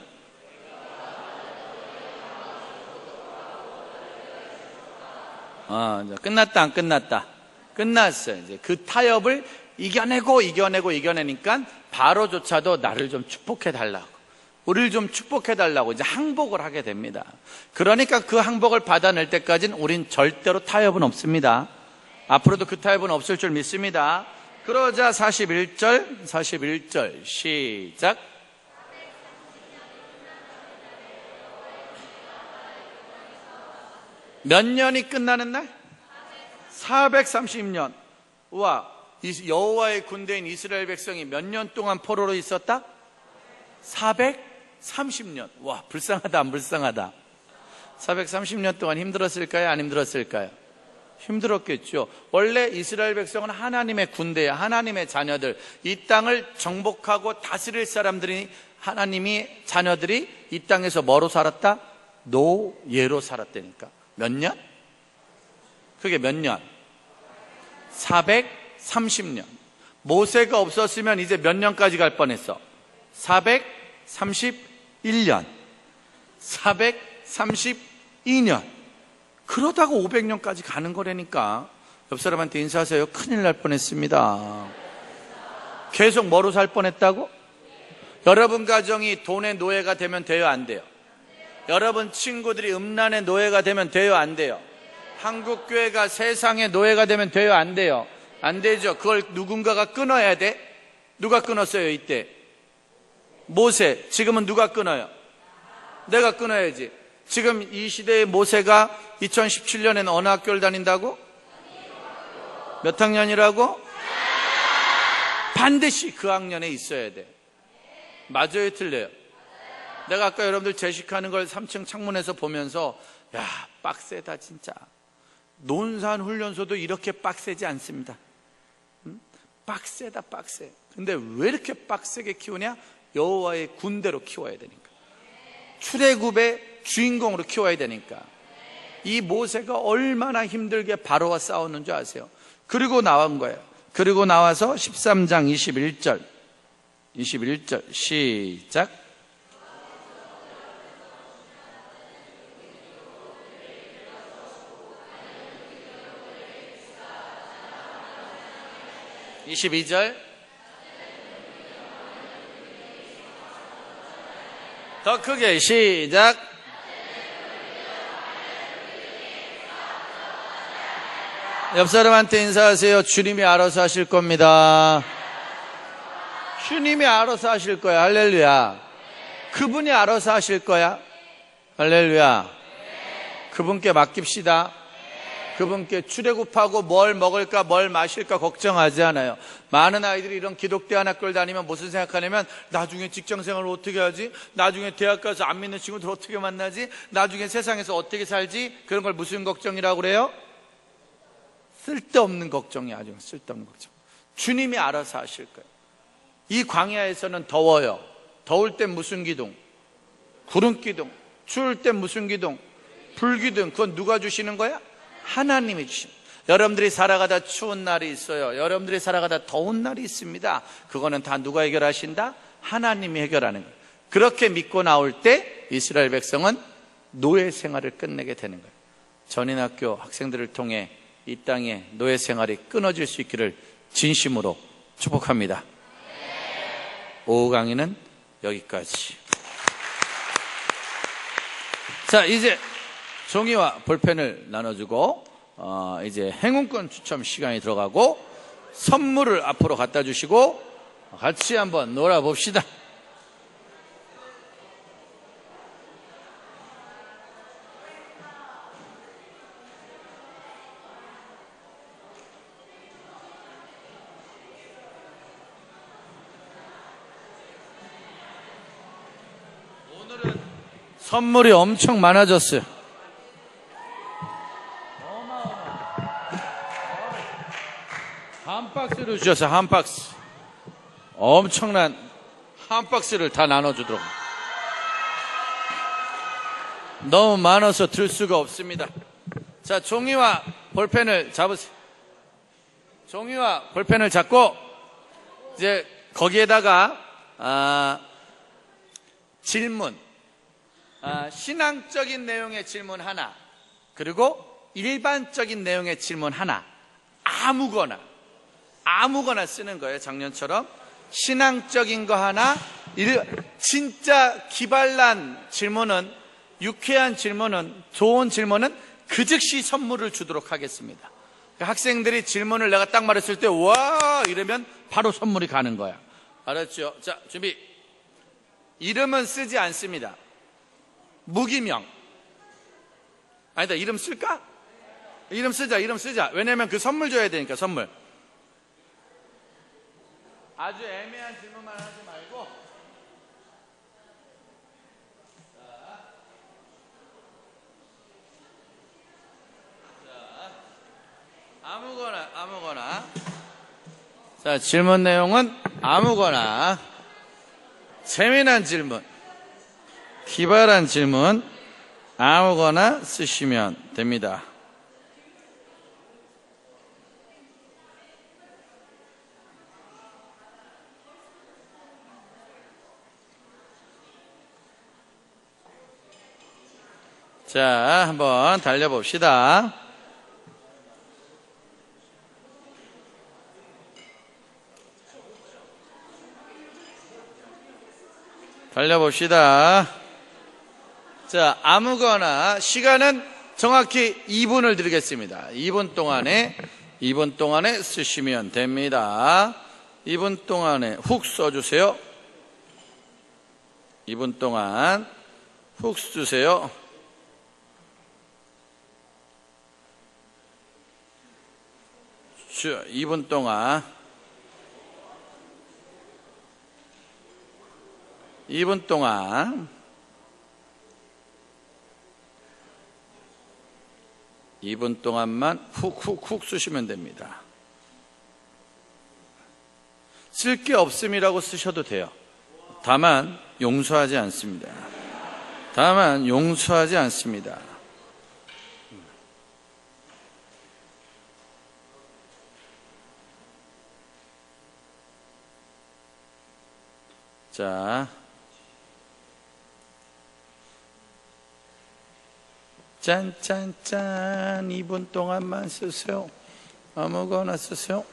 D: 끝났다, 안 끝났다? 끝났어요. 이제 그 타협을 이겨내니까 바로조차도 나를 좀 축복해달라고, 우리를 좀 축복해달라고 이제 항복을 하게 됩니다. 그러니까 그 항복을 받아낼 때까지는 우린 절대로 타협은 없습니다. 앞으로도 그 타협은 없을 줄 믿습니다. 그러자 41절 시작. 몇 년이 끝나는 날? 430년. 우와, 여호와의 군대인 이스라엘 백성이 몇 년 동안 포로로 있었다? 430년. 와, 불쌍하다, 안 불쌍하다? 430년 동안 힘들었을까요, 안 힘들었을까요? 힘들었겠죠. 원래 이스라엘 백성은 하나님의 군대야, 하나님의 자녀들. 이 땅을 정복하고 다스릴 사람들이, 하나님이 자녀들이 이 땅에서 뭐로 살았다? 노예로 살았다니까. 몇 년? 그게 몇 년? 430년. 모세가 없었으면 이제 몇 년까지 갈 뻔했어? 431년. 432년. 그러다가 500년까지 가는 거라니까. 옆 사람한테 인사하세요. 큰일 날 뻔했습니다. 계속 뭐로 살 뻔했다고? 여러분 가정이 돈의 노예가 되면 돼요, 안 돼요? 여러분 친구들이 음란의 노예가 되면 돼요, 안 돼요? 한국교회가 세상의 노예가 되면 돼요, 안 돼요? 안 되죠. 그걸 누군가가 끊어야 돼. 누가 끊었어요, 이때? 모세. 지금은 누가 끊어요? 내가 끊어야지. 지금 이 시대의 모세가 2017년엔 어느 학교를 다닌다고? 몇 학년이라고? 반드시 그 학년에 있어야 돼. 맞아요, 틀려요? 내가 아까 여러분들 제식하는 걸 3층 창문에서 보면서 야, 빡세다 진짜. 논산 훈련소도 이렇게 빡세지 않습니다. 빡세다 빡세. 근데 왜 이렇게 빡세게 키우냐? 여호와의 군대로 키워야 되니까. 출애굽의 주인공으로 키워야 되니까. 이 모세가 얼마나 힘들게 바로와 싸웠는 줄 아세요? 그리고 나온 거예요. 그리고 나와서 13장 21절 시작. (22절) 더 크게 시작. 옆 사람한테 인사하세요. 주님이 알아서 하실 겁니다. 주님이 알아서 하실 거야. 할렐루야. 그분이 알아서 하실 거야. 할렐루야. 그분께 맡깁시다. 그분께 출애굽하고 뭘 먹을까 뭘 마실까 걱정하지 않아요. 많은 아이들이 이런 기독대한 학교를 다니면 무슨 생각하냐면 나중에 직장생활을 어떻게 하지? 나중에 대학 가서 안 믿는 친구들 어떻게 만나지? 나중에 세상에서 어떻게 살지? 그런 걸 무슨 걱정이라고 그래요? 쓸데없는 걱정이 아주 쓸데없는 걱정. 주님이 알아서 하실 거예요. 이 광야에서는 더워요. 더울 땐 무슨 기둥? 구름 기둥. 추울 땐 무슨 기둥? 불 기둥. 그건 누가 주시는 거야? 하나님이 주십니다. 여러분들이 살아가다 추운 날이 있어요. 여러분들이 살아가다 더운 날이 있습니다. 그거는 다 누가 해결하신다? 하나님이 해결하는 거예요. 그렇게 믿고 나올 때 이스라엘 백성은 노예 생활을 끝내게 되는 거예요. 전인학교 학생들을 통해 이 땅에 노예 생활이 끊어질 수 있기를 진심으로 축복합니다. 오후 강의는 여기까지. 자, 이제 종이와 볼펜을 나눠주고 이제 행운권 추첨 시간이 들어가고 선물을 앞으로 갖다 주시고 같이 한번 놀아봅시다. 오늘은 선물이 엄청 많아졌어요. 한 박스를 주셔서 한 박스. 엄청난 한 박스를 다 나눠주도록. 너무 많아서 들 수가 없습니다. 자, 종이와 볼펜을 잡으세요. 종이와 볼펜을 잡고 이제 거기에다가 질문, 신앙적인 내용의 질문 하나, 그리고 일반적인 내용의 질문 하나, 아무거나 쓰는 거예요. 작년처럼 신앙적인 거 하나, 진짜 기발난 질문은, 유쾌한 질문은, 좋은 질문은 그 즉시 선물을 주도록 하겠습니다. 학생들이 질문을 내가 딱 말했을 때 와 이러면 바로 선물이 가는 거야. 알았죠? 자, 준비. 이름은 쓰지 않습니다. 무기명. 아니다, 이름 쓸까? 이름 쓰자. 왜냐면 그 선물 줘야 되니까, 선물. 아주 애매한 질문만 하지 말고. 자, 아무거나. 자, 질문 내용은 아무거나. 재미난 질문, 기발한 질문, 아무거나 쓰시면 됩니다. 자, 한번 달려봅시다. 자, 아무거나. 시간은 정확히 2분을 드리겠습니다. 2분 동안에 쓰시면 됩니다. 2분 동안에 훅 써주세요. 2분 동안 훅 주세요. 자, 2분 동안 2분 동안 2분 동안만 훅훅훅 쑤시면 됩니다. 쓸 게 없음이라고 쓰셔도 돼요. 다만 용서하지 않습니다. 다만 용서하지 않습니다. 자, 짠짠짠 2분 동안만 쓰세요. 아무거나 쓰세요.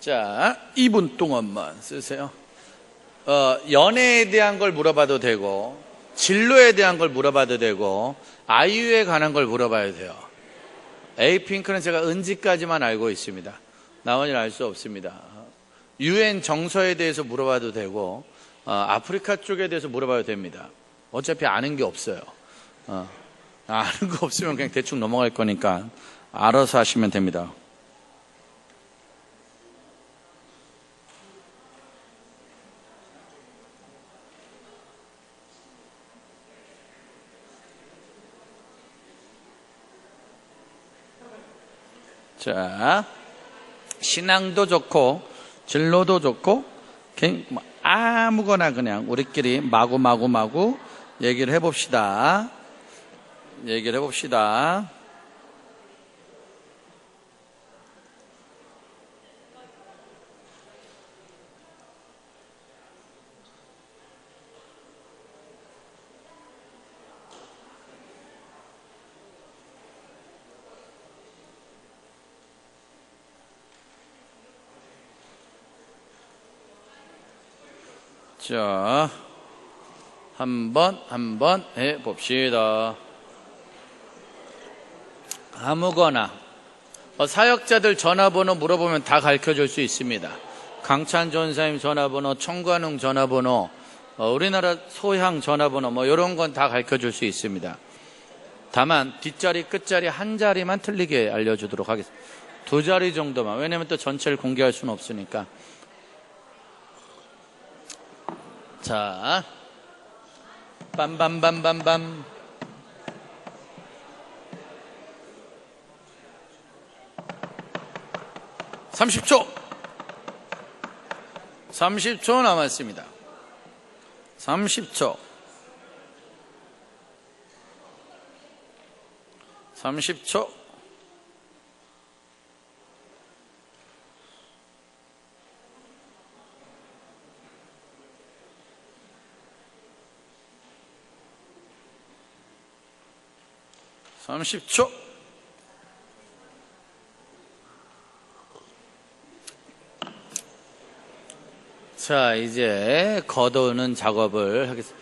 D: 자, 2분 동안만 쓰세요. 연애에 대한 걸 물어봐도 되고, 진로에 대한 걸 물어봐도 되고, 아이유에 관한 걸 물어봐야 돼요. 에이핑크는 제가 은지까지만 알고 있습니다. 나머지는 알 수 없습니다. UN 정서에 대해서 물어봐도 되고, 아프리카 쪽에 대해서 물어봐도 됩니다. 어차피 아는 게 없어요. 아는 거 없으면 그냥 대충 넘어갈 거니까 알아서 하시면 됩니다. 자, 신앙도 좋고 진로도 좋고 아무거나 그냥 우리끼리 마구 얘기를 해봅시다. 얘기를 해봅시다. 자, 한번 해봅시다. 아무거나. 사역자들 전화번호 물어보면 다 가르쳐 줄 수 있습니다. 강찬 전사님 전화번호, 청관웅 전화번호, 우리나라 소향 전화번호, 이런 건 다 가르쳐 줄 수 있습니다. 다만, 뒷자리, 끝자리 한 자리만 틀리게 알려주도록 하겠습니다. 2자리 정도만. 왜냐면 또 전체를 공개할 수는 없으니까. 자, 빰빰빰빰빰. (30초) 남았습니다. 30초. 30초. 자, 이제 걷어오는 작업을 하겠습니다.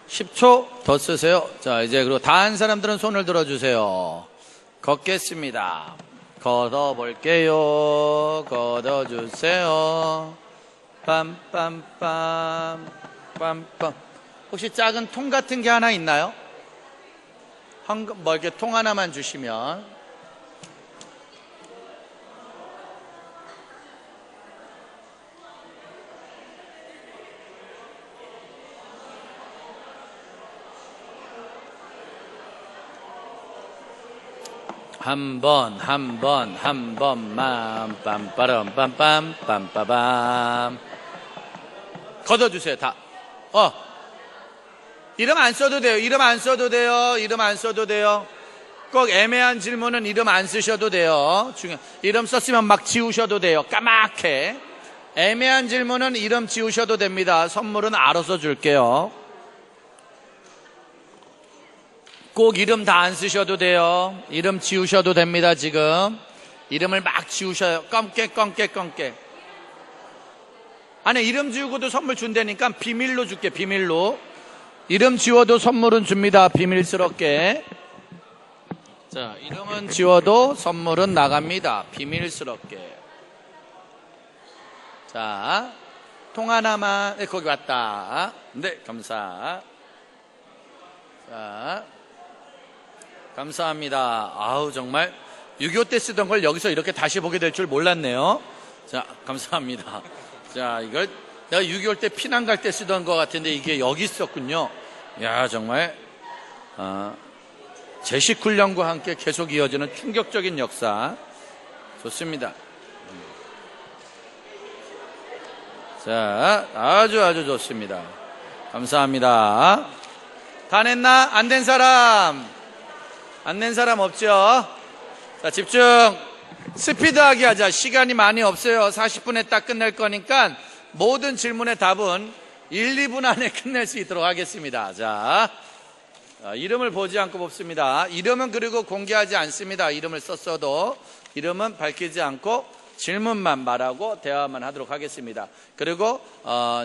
D: 10초 더 쓰세요. 자, 이제 그리고 다 한 사람들은 손을 들어주세요. 걷겠습니다. 걷어볼게요. 걷어주세요. 빰빰빰 빰빰. 혹시 작은 통 같은 게 하나 있나요? 이렇게 통 하나만 주시면. 한 번만 빰빠람 빰빰 빰빠밤. 걷어주세요. 다. 이름 안 써도 돼요. 이름 안 써도 돼요. 꼭 애매한 질문은 이름 안 쓰셔도 돼요. 이름 썼으면 막 지우셔도 돼요. 까맣게. 애매한 질문은 이름 지우셔도 됩니다. 선물은 알아서 줄게요. 꼭 이름 다 안 쓰셔도 돼요. 이름 지우셔도 됩니다. 지금 이름을 막 지우셔요. 검게. 아니, 이름 지우고도 선물 준다니까 비밀로 줄게. 비밀로. 이름 지워도 선물은 줍니다. 비밀스럽게. 자, 이름은 지워도 선물은 나갑니다. 비밀스럽게. 자, 통 하나만. 네, 거기 왔다. 네, 감사. 자, 감사합니다. 아우, 정말 6.25 때 쓰던 걸 여기서 이렇게 다시 보게 될 줄 몰랐네요. 자, 감사합니다. 자, 이걸 내가 6.25 때 피난 갈 때 쓰던 것 같은데 이게 여기 있었군요. 야, 정말 제식 훈련과 함께 계속 이어지는 충격적인 역사. 좋습니다. 자, 아주 좋습니다. 감사합니다. 다 냈나? 안 된 사람? 안 낸 사람 없죠? 자, 집중. 스피드하게 하자. 시간이 많이 없어요. 40분에 딱 끝낼 거니까 모든 질문의 답은 1, 2분 안에 끝낼 수 있도록 하겠습니다. 자, 이름을 보지 않고 뽑습니다. 이름은 그리고 공개하지 않습니다. 이름을 썼어도 이름은 밝히지 않고 질문만 말하고 대화만 하도록 하겠습니다. 그리고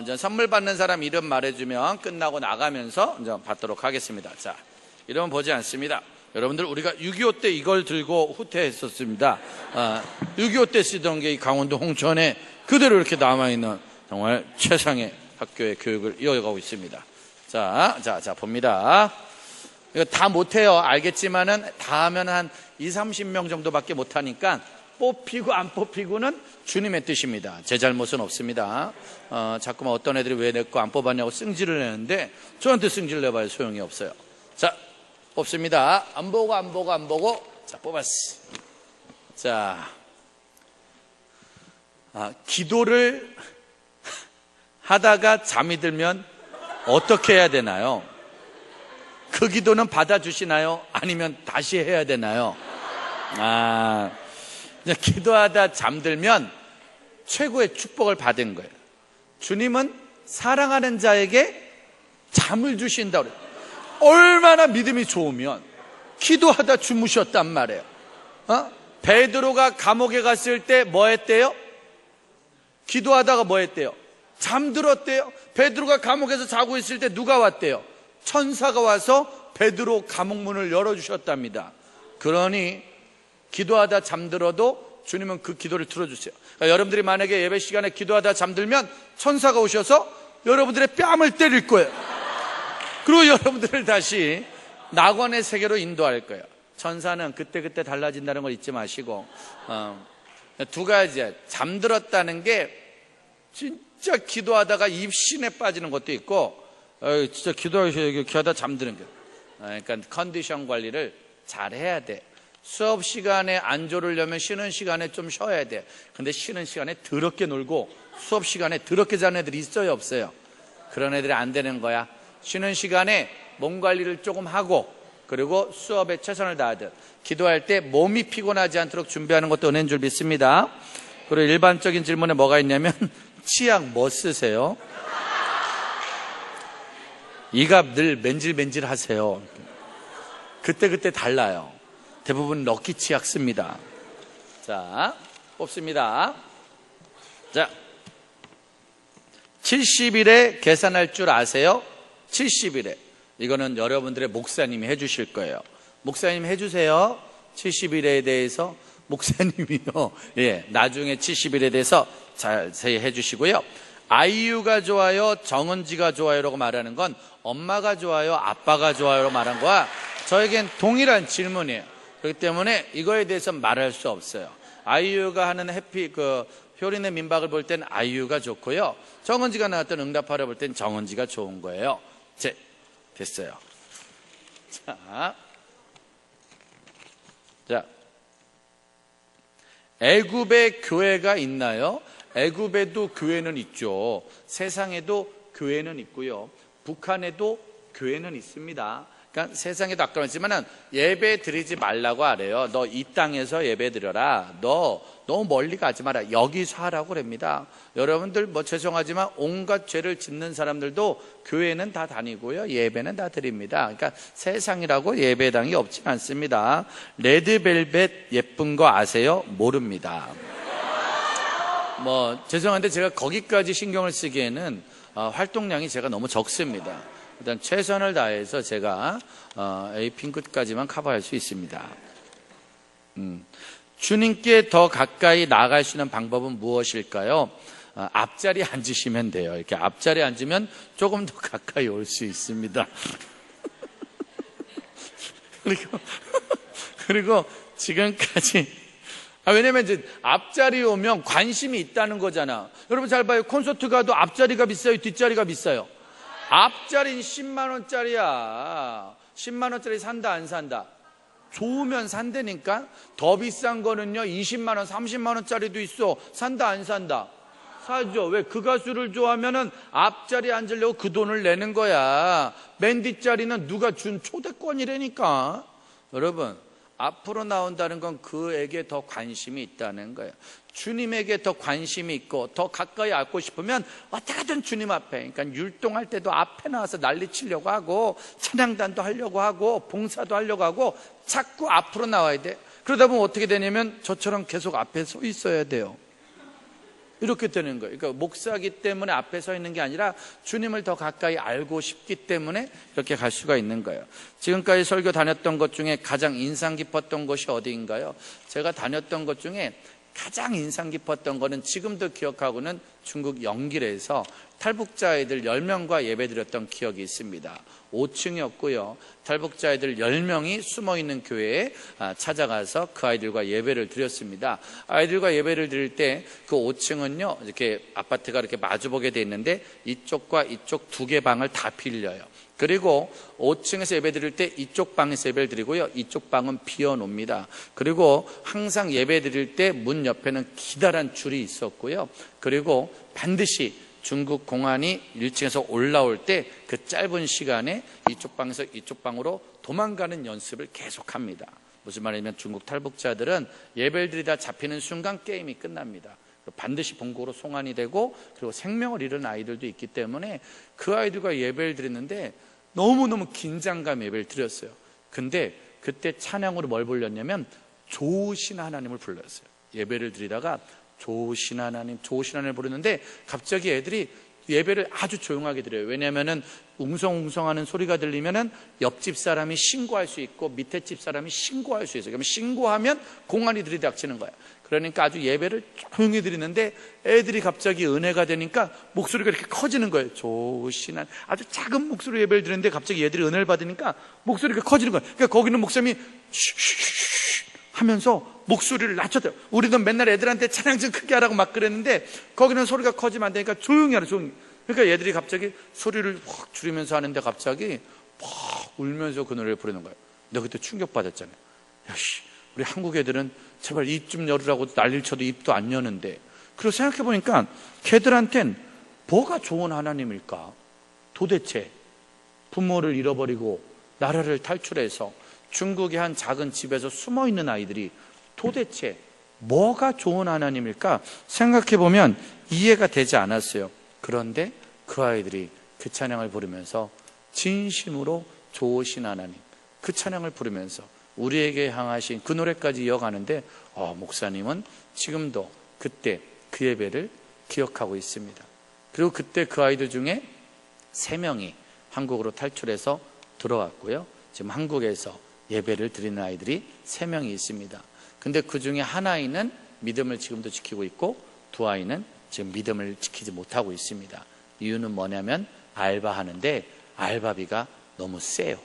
D: 이제 선물 받는 사람 이름 말해주면 끝나고 나가면서 이제 받도록 하겠습니다. 자, 이름은 보지 않습니다. 여러분들, 우리가 6.25 때 이걸 들고 후퇴했었습니다. 6.25 때 쓰던 게 이 강원도 홍천에 그대로 이렇게 남아있는 정말 최상의 학교의 교육을 이어가고 있습니다. 자, 봅니다. 이거 다 못해요. 알겠지만은 다 하면 한 20-30명 정도밖에 못하니까 뽑히고 안 뽑히고는 주님의 뜻입니다. 제 잘못은 없습니다. 자꾸만 어떤 애들이 왜 내 거 안 뽑았냐고 승질을 내는데 저한테 승질 내봐야 소용이 없어요. 자, 뽑습니다. 안 보고. 자, 뽑았어. 자, 기도를 하다가 잠이 들면 어떻게 해야 되나요? 그 기도는 받아주시나요? 아니면 다시 해야 되나요? 기도하다 잠들면 최고의 축복을 받은 거예요. 주님은 사랑하는 자에게 잠을 주신다고 그래요. 얼마나 믿음이 좋으면 기도하다 주무셨단 말이에요. 베드로가 감옥에 갔을 때 뭐 했대요? 기도하다가 뭐 했대요? 잠들었대요. 베드로가 감옥에서 자고 있을 때 누가 왔대요? 천사가 와서 베드로 감옥문을 열어주셨답니다. 그러니 기도하다 잠들어도 주님은 그 기도를 들어주세요. 그러니까 여러분들이 만약에 예배 시간에 기도하다 잠들면 천사가 오셔서 여러분들의 뺨을 때릴 거예요. 그리고 여러분들을 다시 낙원의 세계로 인도할 거예요. 천사는 그때그때 달라진다는 걸 잊지 마시고, 두 가지야. 잠들었다는 게 진짜 기도하다가 입신에 빠지는 것도 있고, 진짜 기도하다 잠드는 거. 그러니까 컨디션 관리를 잘 해야 돼. 수업 시간에 안 졸으려면 쉬는 시간에 좀 쉬어야 돼. 근데 쉬는 시간에 더럽게 놀고 수업 시간에 더럽게 자는 애들이 있어요, 없어요? 그런 애들이 안 되는 거야. 쉬는 시간에 몸 관리를 조금 하고, 그리고 수업에 최선을 다하듯 기도할 때 몸이 피곤하지 않도록 준비하는 것도 은혜인 줄 믿습니다. 그리고 일반적인 질문에 뭐가 있냐면 치약 뭐 쓰세요? 이가 늘 맨질맨질 하세요. 그때 달라요. 대부분 럭키 치약 씁니다. 자, 뽑습니다. 자, 70일에 계산할 줄 아세요? 70일에. 이거는 여러분들의 목사님이 해주실 거예요. 목사님 해주세요. 70일에 대해서. 목사님이요. 예, 나중에 70일에 대해서 자세히 해주시고요. 아이유가 좋아요, 정은지가 좋아요라고 말하는 건 엄마가 좋아요, 아빠가 좋아요라고 말한 거와 저에겐 동일한 질문이에요. 그렇기 때문에 이거에 대해서 말할 수 없어요. 아이유가 하는 효린의 민박을 볼 땐 아이유가 좋고요. 정은지가 나왔던 응답하라 볼 땐 정은지가 좋은 거예요. 됐어요. 자, 애굽에 교회가 있나요? 애굽에도 교회는 있죠. 세상에도 교회는 있고요. 북한에도 교회는 있습니다. 그러니까 세상에도 아까 말했지만 예배 드리지 말라고 하래요. 너 이 땅에서 예배 드려라. 너 너무 멀리 가지 마라. 여기서 하라고 그럽니다. 여러분들 죄송하지만 온갖 죄를 짓는 사람들도 교회는 다 다니고요. 예배는 다 드립니다. 그러니까 세상이라고 예배당이 없지 않습니다. 레드벨벳 예쁜 거 아세요? 모릅니다. 죄송한데 제가 거기까지 신경을 쓰기에는 활동량이 제가 너무 적습니다. 일단 최선을 다해서 제가 에이핑크까지만 커버할 수 있습니다. 주님께 더 가까이 나아갈 수 있는 방법은 무엇일까요? 앞자리에 앉으시면 돼요. 이렇게 앞자리에 앉으면 조금 더 가까이 올 수 있습니다. 그리고 지금까지 왜냐면 이제 앞자리에 오면 관심이 있다는 거잖아. 여러분 잘 봐요. 콘서트 가도 앞자리가 비싸요, 뒷자리가 비싸요? 앞자리는 10만 원짜리야. 10만 원짜리 산다 안 산다? 좋으면 산다니까. 더 비싼 거는요 20만 원, 30만 원짜리도 있어. 산다 안 산다? 사죠. 왜? 그 가수를 좋아하면은 앞자리에 앉으려고 그 돈을 내는 거야. 맨 뒷자리는 누가 준 초대권이라니까. 여러분, 앞으로 나온다는 건 그에게 더 관심이 있다는 거예요. 주님에게 더 관심이 있고 더 가까이 앉고 싶으면 어떻게든 주님 앞에, 그러니까 율동할 때도 앞에 나와서 난리 치려고 하고 찬양단도 하려고 하고 봉사도 하려고 하고 자꾸 앞으로 나와야 돼. 그러다 보면 어떻게 되냐면 저처럼 계속 앞에 서 있어야 돼요. 이렇게 되는 거예요. 그러니까 목사기 때문에 앞에 서 있는 게 아니라 주님을 더 가까이 알고 싶기 때문에 이렇게 갈 수가 있는 거예요. 지금까지 설교 다녔던 것 중에 가장 인상 깊었던 곳이 어디인가요? 제가 다녔던 것 중에 가장 인상 깊었던 거는 지금도 기억하고는 중국 영길에서 탈북자 아이들 10명과 예배드렸던 기억이 있습니다. 5층이었고요. 탈북자 아이들 10명이 숨어있는 교회에 찾아가서 그 아이들과 예배를 드렸습니다. 아이들과 예배를 드릴 때 그 5층은요 이렇게 아파트가 이렇게 마주보게 돼 있는데 이쪽과 이쪽 두 개 방을 다 빌려요. 그리고 5층에서 예배 드릴 때 이쪽 방에서 예배를 드리고요, 이쪽 방은 비워놉니다. 그리고 항상 예배 드릴 때 문 옆에는 기다란 줄이 있었고요. 그리고 반드시 중국 공안이 1층에서 올라올 때 그 짧은 시간에 이쪽 방에서 이쪽 방으로 도망가는 연습을 계속합니다. 무슨 말이냐면 중국 탈북자들은 예배를 드리다 잡히는 순간 게임이 끝납니다. 반드시 본국으로 송환이 되고 그리고 생명을 잃은 아이들도 있기 때문에 그 아이들과 예배를 드렸는데 너무너무 긴장감 예배를 드렸어요. 근데 그때 찬양으로 뭘 불렀냐면 좋으신 하나님을 불렀어요. 예배를 드리다가 좋으신 하나님, 좋으신 하나님을 부르는데 갑자기 애들이 예배를 아주 조용하게 드려요. 왜냐하면은 웅성웅성하는 소리가 들리면은 옆집 사람이 신고할 수 있고 밑에 집 사람이 신고할 수 있어요. 그러면 신고하면 공안이 들이닥치는 거야. 그러니까 아주 예배를 조용히 드리는데 애들이 갑자기 은혜가 되니까 목소리가 이렇게 커지는 거예요. 좋으신 하나님, 아주 작은 목소리로 예배를 드리는데 갑자기 얘들이 은혜를 받으니까 목소리가 커지는 거예요. 그러니까 거기는 목사님이 하면서 목소리를 낮췄대요. 우리도 맨날 애들한테 찬양 좀 크게 하라고 막 그랬는데 거기는 소리가 커지면 안 되니까 조용히 하라, 조용히. 그러니까 얘들이 갑자기 소리를 확 줄이면서 하는데 갑자기 막 울면서 그 노래를 부르는 거예요. 내가 그때 충격받았잖아요. 야씨, 우리 한국 애들은 제발 입 좀 열으라고 난리를 쳐도 입도 안 여는데. 그리고 생각해보니까 걔들한텐 뭐가 좋은 하나님일까? 도대체 부모를 잃어버리고 나라를 탈출해서 중국의 한 작은 집에서 숨어있는 아이들이 도대체 뭐가 좋은 하나님일까 생각해보면 이해가 되지 않았어요. 그런데 그 아이들이 그 찬양을 부르면서 진심으로 좋으신 하나님, 그 찬양을 부르면서 우리에게 향하신 그 노래까지 이어가는데 목사님은 지금도 그때 그 예배를 기억하고 있습니다. 그리고 그때 그 아이들 중에 3명이 한국으로 탈출해서 들어왔고요. 지금 한국에서 예배를 드리는 아이들이 3명이 있습니다. 근데 그 중에 한 아이는 믿음을 지금도 지키고 있고 두 아이는 지금 믿음을 지키지 못하고 있습니다. 이유는 뭐냐면 알바하는데 알바비가 너무 세요.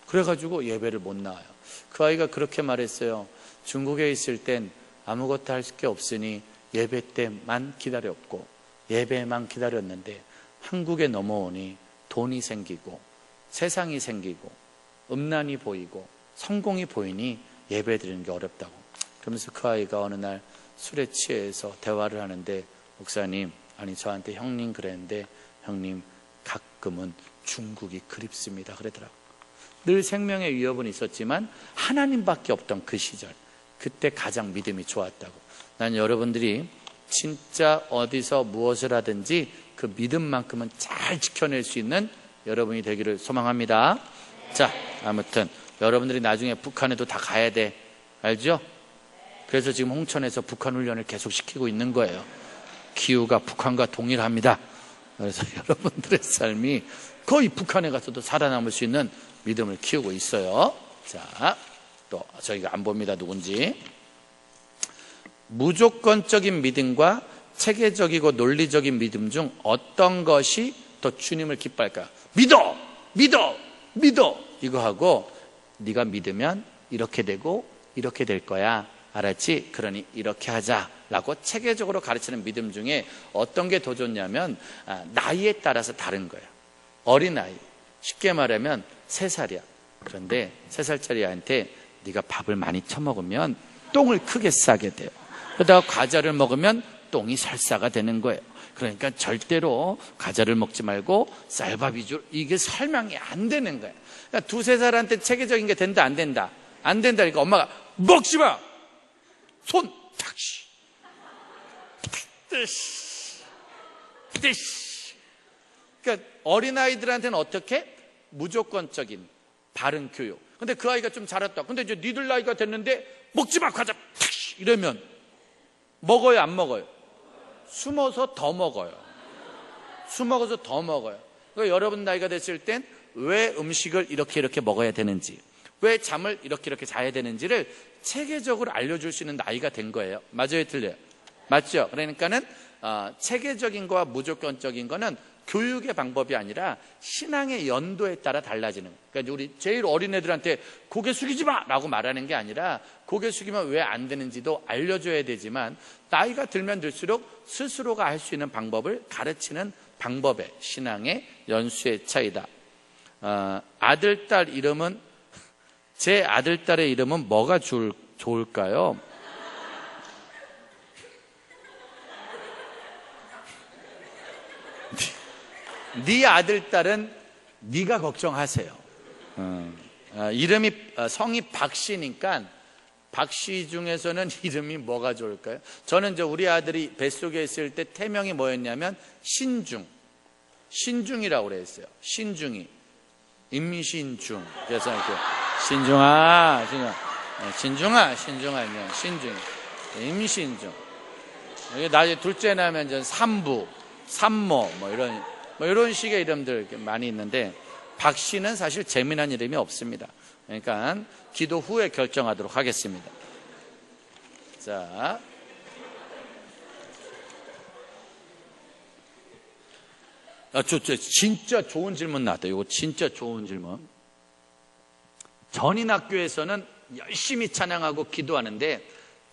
D: 그래가지고 예배를 못 나와요. 그 아이가 그렇게 말했어요. 중국에 있을 땐 아무것도 할 게 없으니 예배 때만 기다렸고 예배만 기다렸는데 한국에 넘어오니 돈이 생기고 세상이 생기고 음란이 보이고 성공이 보이니 예배 드리는 게 어렵다고. 그러면서 그 아이가 어느 날 술에 취해서 대화를 하는데 목사님, 아니 저한테 형님 그랬는데 형님 가끔은 중국이 그립습니다 그러더라고. 늘 생명의 위협은 있었지만 하나님밖에 없던 그 시절, 그때 가장 믿음이 좋았다고. 난 여러분들이 진짜 어디서 무엇을 하든지 그 믿음만큼은 잘 지켜낼 수 있는 여러분이 되기를 소망합니다. 자, 아무튼 여러분들이 나중에 북한에도 다 가야 돼. 알죠? 그래서 지금 홍천에서 북한 훈련을 계속 시키고 있는 거예요. 기후가 북한과 동일합니다. 그래서 여러분들의 삶이 거의 북한에 가서도 살아남을 수 있는 믿음을 키우고 있어요. 자, 또 저희가 안 봅니다. 누군지. 무조건적인 믿음과 체계적이고 논리적인 믿음 중 어떤 것이 더 주님을 기뻐할까요? 믿어! 믿어! 믿어! 이거 하고 네가 믿으면 이렇게 되고 이렇게 될 거야. 알았지? 그러니 이렇게 하자라고 체계적으로 가르치는 믿음 중에 어떤 게 더 좋냐면 나이에 따라서 다른 거예요. 어린아이, 쉽게 말하면 3살이야. 그런데 3살짜리 아이한테 네가 밥을 많이 처먹으면 똥을 크게 싸게 돼요. 그러다가 과자를 먹으면 똥이 설사가 되는 거예요. 그러니까 절대로 과자를 먹지 말고 쌀밥 위주로, 이게 설명이 안 되는 거예요. 그러니까 2, 3살한테 체계적인 게 된다 안 된다? 안 된다니까 엄마가 먹지 마! 손! 탁시! 뜨시! 뜨시! 그러니까 어린아이들한테는 어떻게? 무조건적인 바른 교육. 근데 그 아이가 좀 자랐다. 근데 이제 니들 나이가 됐는데 먹지 마! 과자! 탁시! 이러면 먹어요 안 먹어요? 숨어서 더 먹어요. 숨어서 더 먹어요. 그러니까 여러분 나이가 됐을 땐 왜 음식을 이렇게 먹어야 되는지, 왜 잠을 이렇게 자야 되는지를 체계적으로 알려줄 수 있는 나이가 된 거예요. 맞아요 틀려요? 맞죠? 그러니까는 체계적인 거와 무조건적인 거는 교육의 방법이 아니라 신앙의 연도에 따라 달라지는. 그러니까 우리 제일 어린 애들한테 고개 숙이지 마! 라고 말하는 게 아니라 고개 숙이면 왜 안 되는지도 알려줘야 되지만 나이가 들면 들수록 스스로가 할 수 있는 방법을 가르치는 방법의 신앙의 연수의 차이다. 아들, 딸 이름은, 제 아들, 딸의 이름은 뭐가 좋을까요? 네 아들, 딸은 네가 걱정하세요. 이름이 성이 박씨니까 박씨 중에서는 이름이 뭐가 좋을까요? 저는 우리 아들이 뱃속에 있을 때 태명이 뭐였냐면 신중이라고 그랬어요. 신중이, 임신중. 그래서 이렇게 신중아, 임신중. 나중에 둘째 나면 이제 산부, 산모 뭐 이런 식의 이름들 많이 있는데 박씨는 사실 재미난 이름이 없습니다. 그러니까 기도 후에 결정하도록 하겠습니다. 자, 진짜 좋은 질문 나왔다. 이거 진짜 좋은 질문. 전인학교에서는 열심히 찬양하고 기도하는데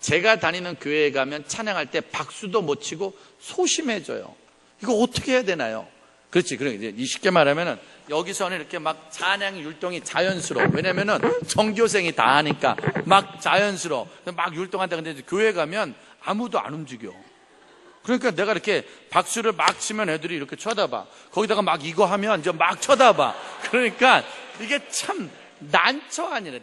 D: 제가 다니는 교회에 가면 찬양할 때 박수도 못 치고 소심해져요. 이거 어떻게 해야 되나요? 그렇지. 그러니까 이제 쉽게 말하면은 여기서는 이렇게 막 찬양 율동이 자연스러워. 왜냐면은 전교생이 다 하니까 막 자연스러워. 막 율동한다. 근데 교회 가면 아무도 안 움직여. 그러니까 내가 이렇게 박수를 막 치면 애들이 이렇게 쳐다봐. 거기다가 막 이거 하면 이제 막 쳐다봐. 그러니까 이게 참 난처 아니래.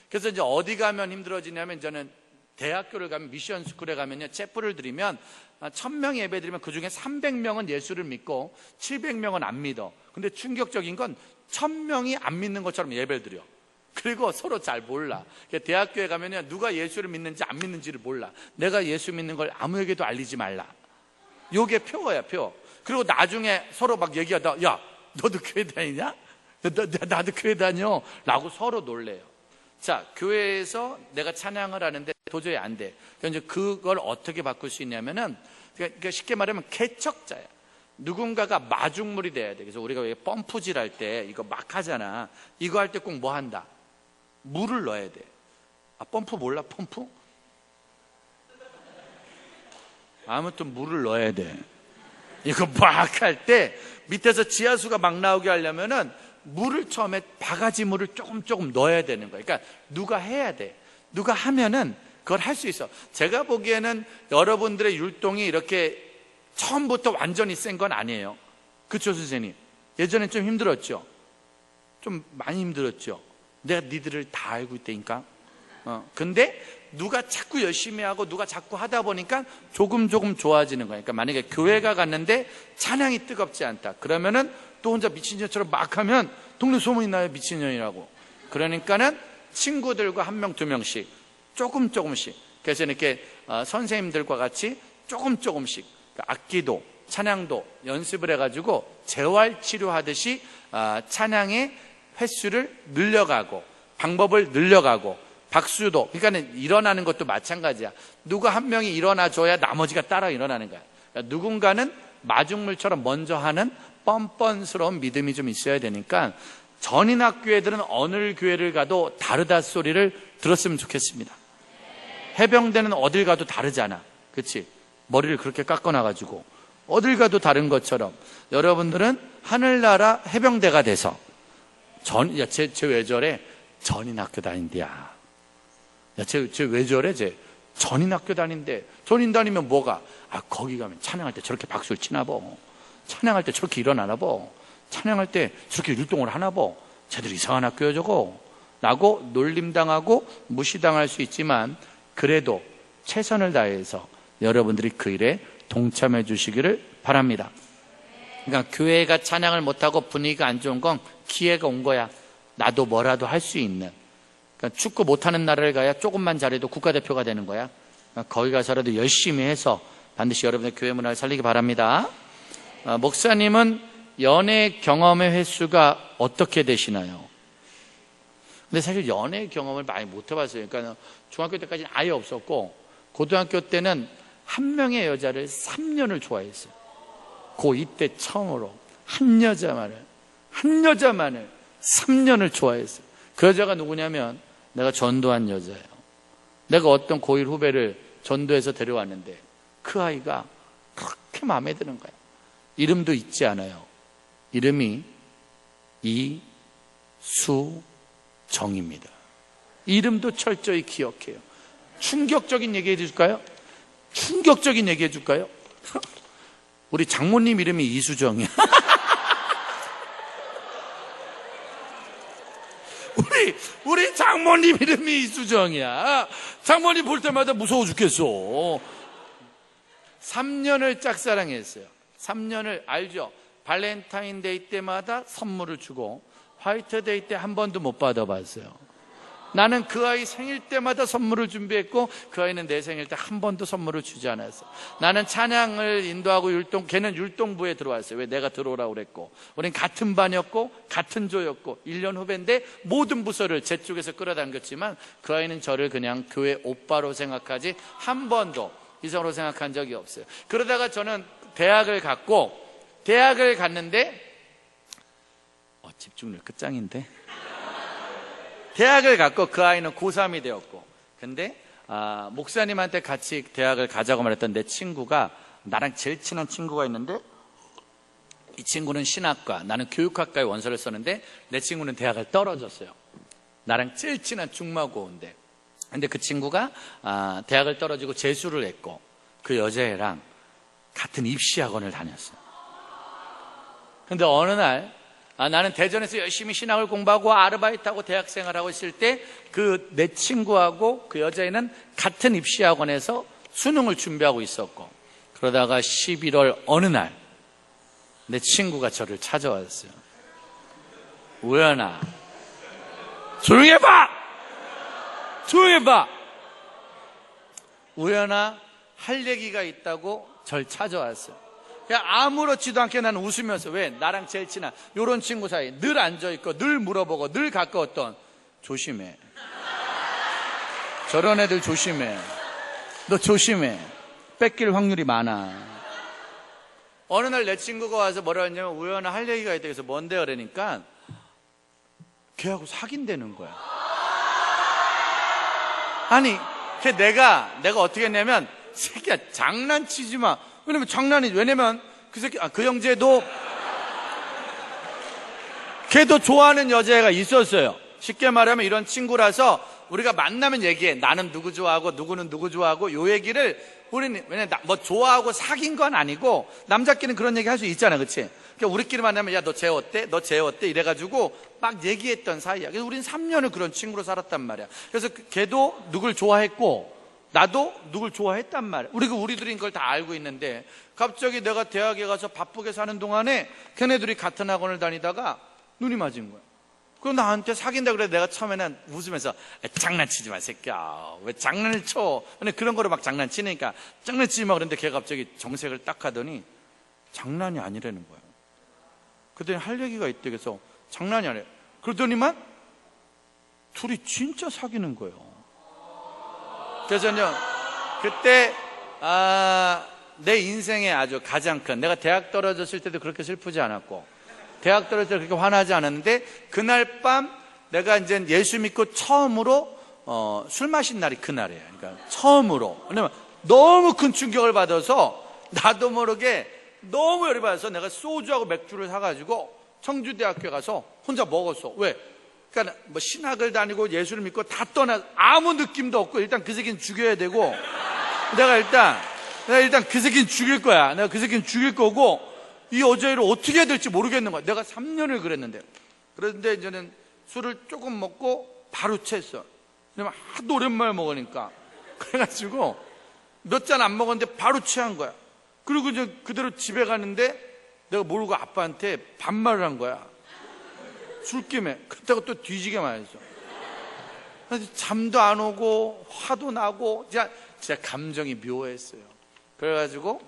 D: 그래서 이제 어디 가면 힘들어지냐면 저는 대학교를 가면 미션 스쿨에 가면요. 체프를 드리면 1000명 예배 드리면 그 중에 300명은 예수를 믿고 700명은 안 믿어. 근데 충격적인 건 1000명이 안 믿는 것처럼 예배를 드려. 그리고 서로 잘 몰라. 대학교에 가면요. 누가 예수를 믿는지 안 믿는지를 몰라. 내가 예수 믿는 걸 아무에게도 알리지 말라. 요게 표어야, 표. 그리고 나중에 서로 막 얘기하다, 야, 너도 교회 다니냐? 나도 교회 다녀. 라고 서로 놀래요. 자, 교회에서 내가 찬양을 하는데 도저히 안 돼. 그러니까 이제 그걸 어떻게 바꿀 수 있냐면은, 그러니까 쉽게 말하면 개척자야. 누군가가 마중물이 돼야 돼. 그래서 우리가 왜 펌프질 할 때 이거 막 하잖아. 이거 할 때 꼭 뭐 한다? 물을 넣어야 돼. 펌프 몰라? 펌프? 아무튼 물을 넣어야 돼. 이거 막 할 때 밑에서 지하수가 막 나오게 하려면은 물을 처음에 바가지 물을 조금 넣어야 되는 거예요. 그러니까 누가 해야 돼. 누가 하면은 그걸 할 수 있어. 제가 보기에는 여러분들의 율동이 이렇게 처음부터 완전히 센 건 아니에요. 그렇죠, 선생님? 예전엔 좀 힘들었죠? 좀 많이 힘들었죠? 내가 니들을 다 알고 있다니까. 근데 누가 자꾸 열심히 하고 누가 자꾸 하다 보니까 조금 좋아지는 거예요. 그러니까 만약에 교회가 갔는데 찬양이 뜨겁지 않다. 그러면은 또 혼자 미친년처럼 막 하면 동네 소문이 나요. 미친년이라고. 그러니까는 친구들과 1명, 2명씩 조금씩. 그래서 이렇게 선생님들과 같이 조금씩 악기도 찬양도 연습을 해가지고 재활치료하듯이 찬양의 횟수를 늘려가고 방법을 늘려가고, 박수도, 그러니까 일어나는 것도 마찬가지야. 누가 한 명이 일어나줘야 나머지가 따라 일어나는 거야. 그러니까 누군가는 마중물처럼 먼저 하는 뻔뻔스러운 믿음이 좀 있어야 되니까 전인학교회들은 어느 교회를 가도 다르다 소리를 들었으면 좋겠습니다. 해병대는 어딜 가도 다르잖아. 그치? 머리를 그렇게 깎아놔가지고 어딜 가도 다른 것처럼 여러분들은 하늘나라 해병대가 돼서 쟤 왜 저래? 전인학교 다닌대야. 쟤 왜 저래? 쟤 전인학교 다닌대. 전인 다니면 뭐가? 거기 가면 찬양할 때 저렇게 박수를 치나 봐. 찬양할 때 저렇게 일어나나 봐. 찬양할 때 저렇게 율동을 하나 봐. 쟤들 이상한 학교야 저거. 라고 놀림당하고 무시당할 수 있지만 그래도 최선을 다해서 여러분들이 그 일에 동참해 주시기를 바랍니다. 그러니까 교회가 찬양을 못하고 분위기가 안 좋은 건 기회가 온 거야. 나도 뭐라도 할 수 있는. 그러니까 축구 못하는 나라를 가야 조금만 잘해도 국가대표가 되는 거야. 그러니까 거기 가서라도 열심히 해서 반드시 여러분의 교회 문화를 살리기 바랍니다. 목사님은 연애 경험의 횟수가 어떻게 되시나요? 근데 사실 연애 경험을 많이 못 해봤어요. 그러니까 중학교 때까지는 아예 없었고 고등학교 때는 한 명의 여자를 3년을 좋아했어요. 고2 때 처음으로 한 여자만을 3년을 좋아했어요. 그 여자가 누구냐면 내가 전도한 여자예요. 내가 어떤 고1 후배를 전도해서 데려왔는데 그 아이가 그렇게 마음에 드는 거야. 이름도 잊지 않아요. 이름이 이수정입니다. 이름도 철저히 기억해요. 충격적인 얘기 해줄까요? 충격적인 얘기 해줄까요? 우리 장모님 이름이 이수정이야. 우리 장모님 이름이 이수정이야. 장모님 볼 때마다 무서워 죽겠어. 3년을 짝사랑했어요. 3년을 알죠? 발렌타인데이 때마다 선물을 주고 화이트데이 때 한 번도 못 받아봤어요. 나는 그 아이 생일 때마다 선물을 준비했고 그 아이는 내 생일 때 한 번도 선물을 주지 않았어. 나는 찬양을 인도하고 걔는 율동부에 들어왔어요. 왜? 내가 들어오라고 그랬고. 우린 같은 반이었고 같은 조였고 1년 후배인데 모든 부서를 제 쪽에서 끌어당겼지만 그 아이는 저를 그냥 교회 오빠로 생각하지 한 번도 이성으로 생각한 적이 없어요. 그러다가 저는 대학을 갔는데 집중력 끝장인데. 대학을 갔고 그 아이는 고3이 되었고, 근데 목사님한테 같이 대학을 가자고 말했던 내 친구가, 나랑 제일 친한 친구가 있는데 이 친구는 신학과, 나는 교육학과에 원서를 썼는데 내 친구는 대학을 떨어졌어요. 나랑 제일 친한 중마고인데, 근데 그 친구가 대학을 떨어지고 재수를 했고 그 여자애랑 같은 입시학원을 다녔어요. 근데 어느 날 나는 대전에서 열심히 신학을 공부하고 아르바이트하고 대학생활하고 있을 때 그 내 친구하고 그 여자애는 같은 입시학원에서 수능을 준비하고 있었고, 그러다가 11월 어느 날 내 친구가 저를 찾아왔어요. 우연아, 조용히 해봐! 우연아, 할 얘기가 있다고 절 찾아왔어요. 그냥 아무렇지도 않게 나는 웃으면서, 왜? 나랑 제일 친한 요런 친구 사이 늘 앉아있고 늘 물어보고 늘 가까웠던, 조심해. 저런 애들 조심해. 너 조심해. 뺏길 확률이 많아. 어느 날 내 친구가 와서 뭐라 했냐면, 우연아 할 얘기가 있다. 그래서 뭔데? 그러니까 걔하고 사귄다는 거야. 아니 내가 어떻게 했냐면, 새끼야 장난치지 마. 왜냐면 그 새끼, 그 형제도 걔도 좋아하는 여자애가 있었어요. 쉽게 말하면 이런 친구라서 우리가 만나면 얘기해. 나는 누구 좋아하고 누구는 누구 좋아하고, 요 얘기를 우리는, 왜냐면 뭐 좋아하고 사귄 건 아니고 남자끼리는 그런 얘기 할 수 있잖아, 그치? 그러니까 우리끼리 만나면, 야 너 쟤 어때? 너 쟤 어때? 이래가지고 막 얘기했던 사이야. 그래서 우린 3년을 그런 친구로 살았단 말이야. 그래서 걔도 누굴 좋아했고 나도 누굴 좋아했단 말이야. 우리들이 그걸 다 알고 있는데, 갑자기 내가 대학에 가서 바쁘게 사는 동안에 걔네들이 같은 학원을 다니다가 눈이 맞은 거야. 그럼 나한테 사귄다 그래. 내가 처음에는 웃으면서, 장난치지 마 새끼야, 왜 장난을 쳐. 근데 그런 거로 막 장난치니까 장난치지 마 그랬는데, 걔가 갑자기 정색을 딱 하더니 장난이 아니라는 거야. 그랬더니 할 얘기가 있대. 그래서 장난이 아니야. 그러더니만 둘이 진짜 사귀는 거예요. 그래서 이제 그때 내 인생에 아주 가장 큰, 내가 대학 떨어졌을 때도 그렇게 슬프지 않았고 대학 떨어질 때 그렇게 화나지 않았는데, 그날 밤 내가 이제 예수 믿고 처음으로 술 마신 날이 그날이에요. 그러니까 처음으로. 왜냐면 너무 큰 충격을 받아서 나도 모르게 너무 열이 받아서 내가 소주하고 맥주를 사가지고 청주대학교에 가서 혼자 먹었어. 왜? 그러니까 뭐 신학을 다니고 예수를 믿고 다 떠나 아무 느낌도 없고, 일단 그 새끼는 죽여야 되고, 내가 일단 그 새끼는 죽일 거야. 내가 그 새끼는 죽일 거고, 이 여자애를 어떻게 해야 될지 모르겠는 거야. 내가 3년을 그랬는데. 그런데 이제는 술을 조금 먹고 바로 취했어. 왜냐면 하도 오랜만에 먹으니까. 그래가지고 몇 잔 안 먹었는데 바로 취한 거야. 그리고 이제 그대로 집에 가는데 내가 모르고 아빠한테 반말을 한 거야. 술김에. 그렇다고 또 뒤지게 말했어. 잠도 안 오고 화도 나고 진짜 감정이 묘했어요. 그래가지고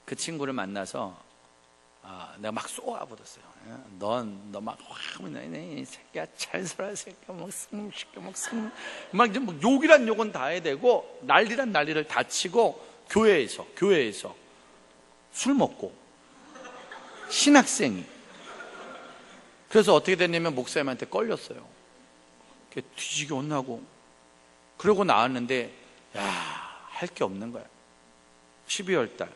D: 그 친구를 만나서 내가 막 쏘아버렸어요. 너 막 이 새끼야 잘 살아 새끼야 막 승 시켜 막 욕이란 욕은 다 해야 되고 난리란 난리를 다 치고 교회에서 술 먹고 신학생이. 그래서 어떻게 됐냐면 목사님한테 걸렸어요. 뒤지게 혼나고. 그러고 나왔는데 할 게 없는 거야. 12월 달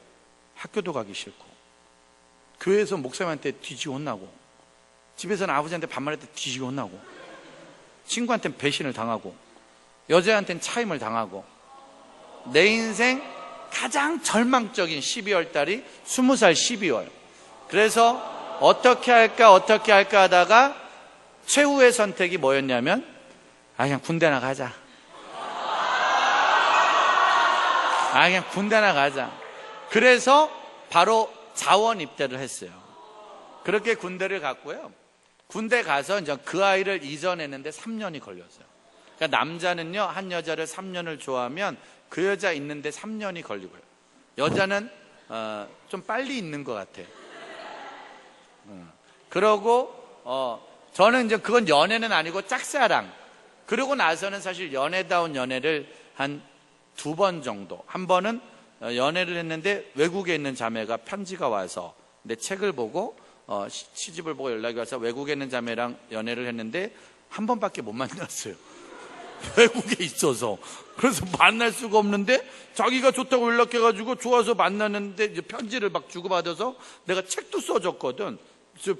D: 학교도 가기 싫고, 교회에서 목사님한테 뒤지게 혼나고, 집에서는 아버지한테 반말할 때 뒤지게 혼나고, 친구한테는 배신을 당하고, 여자한테는 차임을 당하고, 내 인생 가장 절망적인 12월 달이 20살 12월. 그래서 어떻게 할까 하다가 최후의 선택이 뭐였냐면 그냥 군대나 가자. 그냥 군대나 가자. 그래서 바로 자원 입대를 했어요. 그렇게 군대를 갔고요. 군대 가서 이제 그 아이를 이전했는데 3년이 걸렸어요. 그러니까 남자는요, 한 여자를 3년을 좋아하면 그 여자 있는데 3년이 걸리고요. 여자는 좀 빨리 있는 것 같아요. 그러고 저는 이제 그건 연애는 아니고 짝사랑. 그러고 나서는 사실 연애다운 연애를 한 2번 정도. 한 번은 연애를 했는데 외국에 있는 자매가 편지가 와서 내 책을 보고 시집을 보고 연락이 와서 외국에 있는 자매랑 연애를 했는데 한 번밖에 못 만났어요. 외국에 있어서. 그래서 만날 수가 없는데 자기가 좋다고 연락해가지고 좋아서 만났는데 이제 편지를 막 주고받아서 내가 책도 써줬거든.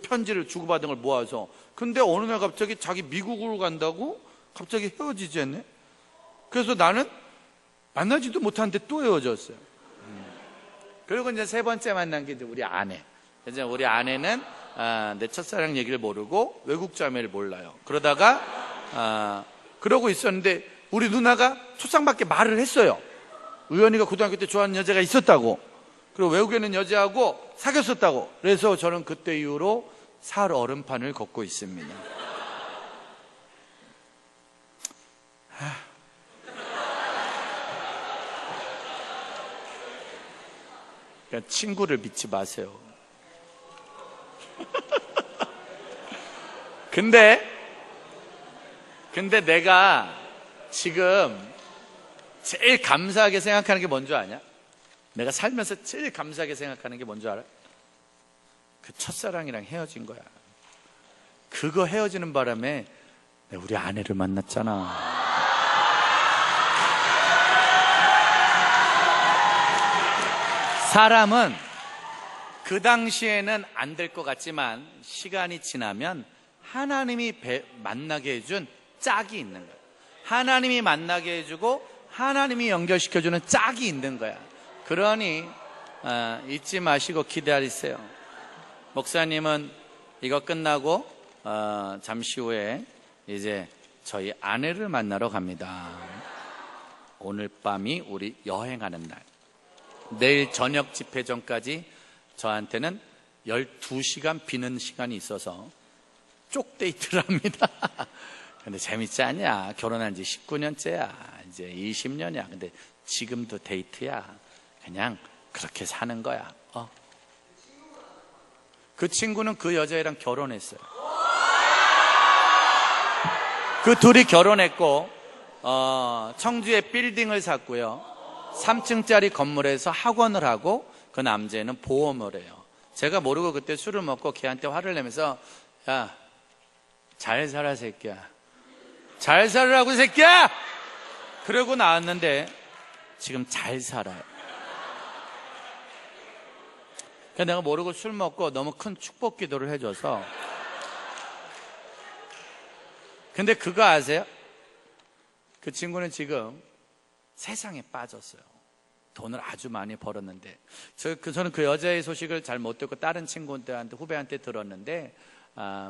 D: 편지를 주고받은 걸 모아서. 근데 어느 날 갑자기 자기 미국으로 간다고 갑자기 헤어지지 않네. 그래서 나는 만나지도 못하는데 또 헤어졌어요. 그리고 이제 3번째 만난 게 이제 우리 아내. 이제 우리 아내는 내 첫사랑 얘기를 모르고 외국 자매를 몰라요. 그러다가 그러고 있었는데 우리 누나가 초상밖에 말을 했어요. 우연이가 고등학교 때 좋아하는 여자가 있었다고. 그리고 외국에 있는 여자하고 사귀었었다고. 그래서 저는 그때 이후로 살 얼음판을 걷고 있습니다. 그러니까 친구를 믿지 마세요. 근데 내가 지금 제일 감사하게 생각하는 게 뭔지 아냐? 내가 살면서 제일 감사하게 생각하는 게 뭔지 알아? 그 첫사랑이랑 헤어진 거야. 그거 헤어지는 바람에 내가 우리 아내를 만났잖아. 사람은 그 당시에는 안 될 것 같지만 시간이 지나면 하나님이 만나게 해준 짝이 있는 거야. 하나님이 만나게 해주고 하나님이 연결시켜주는 짝이 있는 거야. 그러니 잊지 마시고 기다리세요. 목사님은 이거 끝나고 잠시 후에 이제 저희 아내를 만나러 갑니다. 오늘 밤이 우리 여행하는 날. 내일 저녁 집회 전까지 저한테는 12시간 비는 시간이 있어서 쪽 데이트를 합니다. 근데 재밌지 않냐? 결혼한 지 19년째야. 이제 20년이야. 근데 지금도 데이트야. 그냥 그렇게 사는 거야. 그 친구는 그 여자애랑 결혼했어요. 그 둘이 결혼했고 청주에 빌딩을 샀고요. 3층짜리 건물에서 학원을 하고 그 남자애는 보험을 해요. 제가 모르고 그때 술을 먹고 걔한테 화를 내면서 야, 잘 살아 새끼야. 잘 살으라고 새끼야. 그러고 나왔는데 지금 잘 살아요. 그러니까 내가 모르고 술 먹고 너무 큰 축복 기도를 해줘서. 근데 그거 아세요? 그 친구는 지금 세상에 빠졌어요. 돈을 아주 많이 벌었는데 저는 그 여자의 소식을 잘 못 듣고 다른 친구들한테 후배한테 들었는데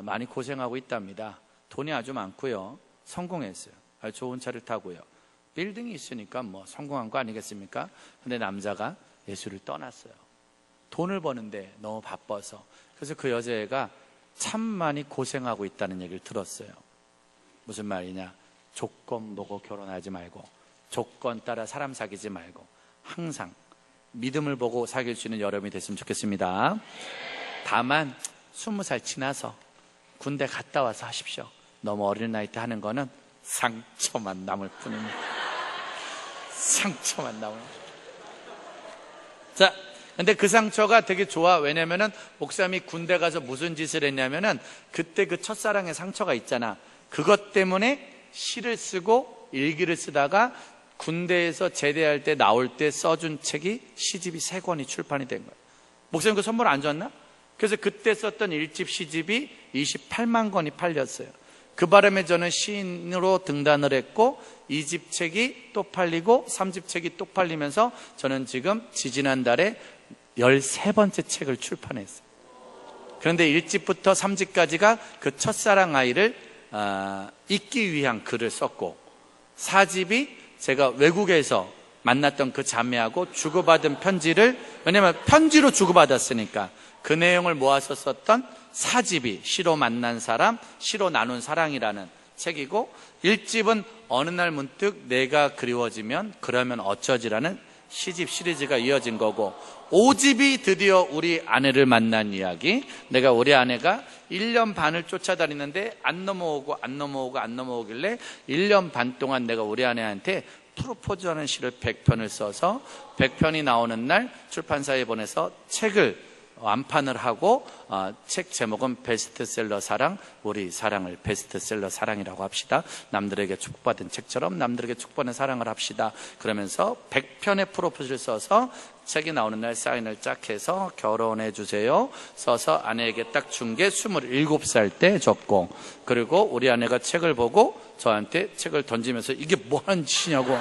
D: 많이 고생하고 있답니다. 돈이 아주 많고요. 성공했어요. 아주 좋은 차를 타고요. 빌딩이 있으니까 뭐 성공한 거 아니겠습니까? 근데 남자가 예수를 떠났어요. 돈을 버는데 너무 바빠서. 그래서 그 여자애가 참 많이 고생하고 있다는 얘기를 들었어요. 무슨 말이냐? 조건 보고 결혼하지 말고, 조건 따라 사람 사귀지 말고, 항상 믿음을 보고 사귈 수 있는 여러분이 됐으면 좋겠습니다. 다만 20살 지나서 군대 갔다 와서 하십시오. 너무 어린 나이 때 하는 거는 상처만 남을 뿐입니다. 상처만 남을. 자, 근데 그 상처가 되게 좋아. 왜냐면은 목사님이 군대 가서 무슨 짓을 했냐면은 그때 그 첫사랑의 상처가 있잖아. 그것 때문에 시를 쓰고 일기를 쓰다가 군대에서 제대할 때 나올 때 써준 책이 시집이 3권이 출판이 된 거예요. 목사님 그 선물 안 줬나? 그래서 그때 썼던 1집 시집이 28만 권이 팔렸어요. 그 바람에 저는 시인으로 등단을 했고 2집 책이 또 팔리고 3집 책이 또 팔리면서 저는 지금 지지난달에 13번째 책을 출판했어요. 그런데 1집부터 3집까지가 그 첫사랑 아이를 잊기 위한 글을 썼고 4집이 제가 외국에서 만났던 그 자매하고 주고받은 편지를, 왜냐면 편지로 주고받았으니까 그 내용을 모아서 썼던 4집이 시로 만난 사람, 시로 나눈 사랑이라는 책이고 1집은 어느 날 문득 내가 그리워지면 그러면 어쩌지라는 시집 시리즈가 이어진 거고 5집이 드디어 우리 아내를 만난 이야기. 내가 우리 아내가 1년 반을 쫓아다니는데 안 넘어오길래 1년 반 동안 내가 우리 아내한테 프로포즈하는 시를 100편을 써서 100편이 나오는 날 출판사에 보내서 책을 완판을 하고 책 제목은 베스트셀러 사랑, 우리 사랑을 베스트셀러 사랑이라고 합시다. 남들에게 축복받은 책처럼 남들에게 축복받는 사랑을 합시다. 그러면서 100편의 프로포즈를 써서 책이 나오는 날 사인을 쫙 해서 결혼해 주세요 써서 아내에게 딱 준 게 27살 때 줬고, 그리고 우리 아내가 책을 보고 저한테 책을 던지면서 이게 뭐하는 짓이냐고,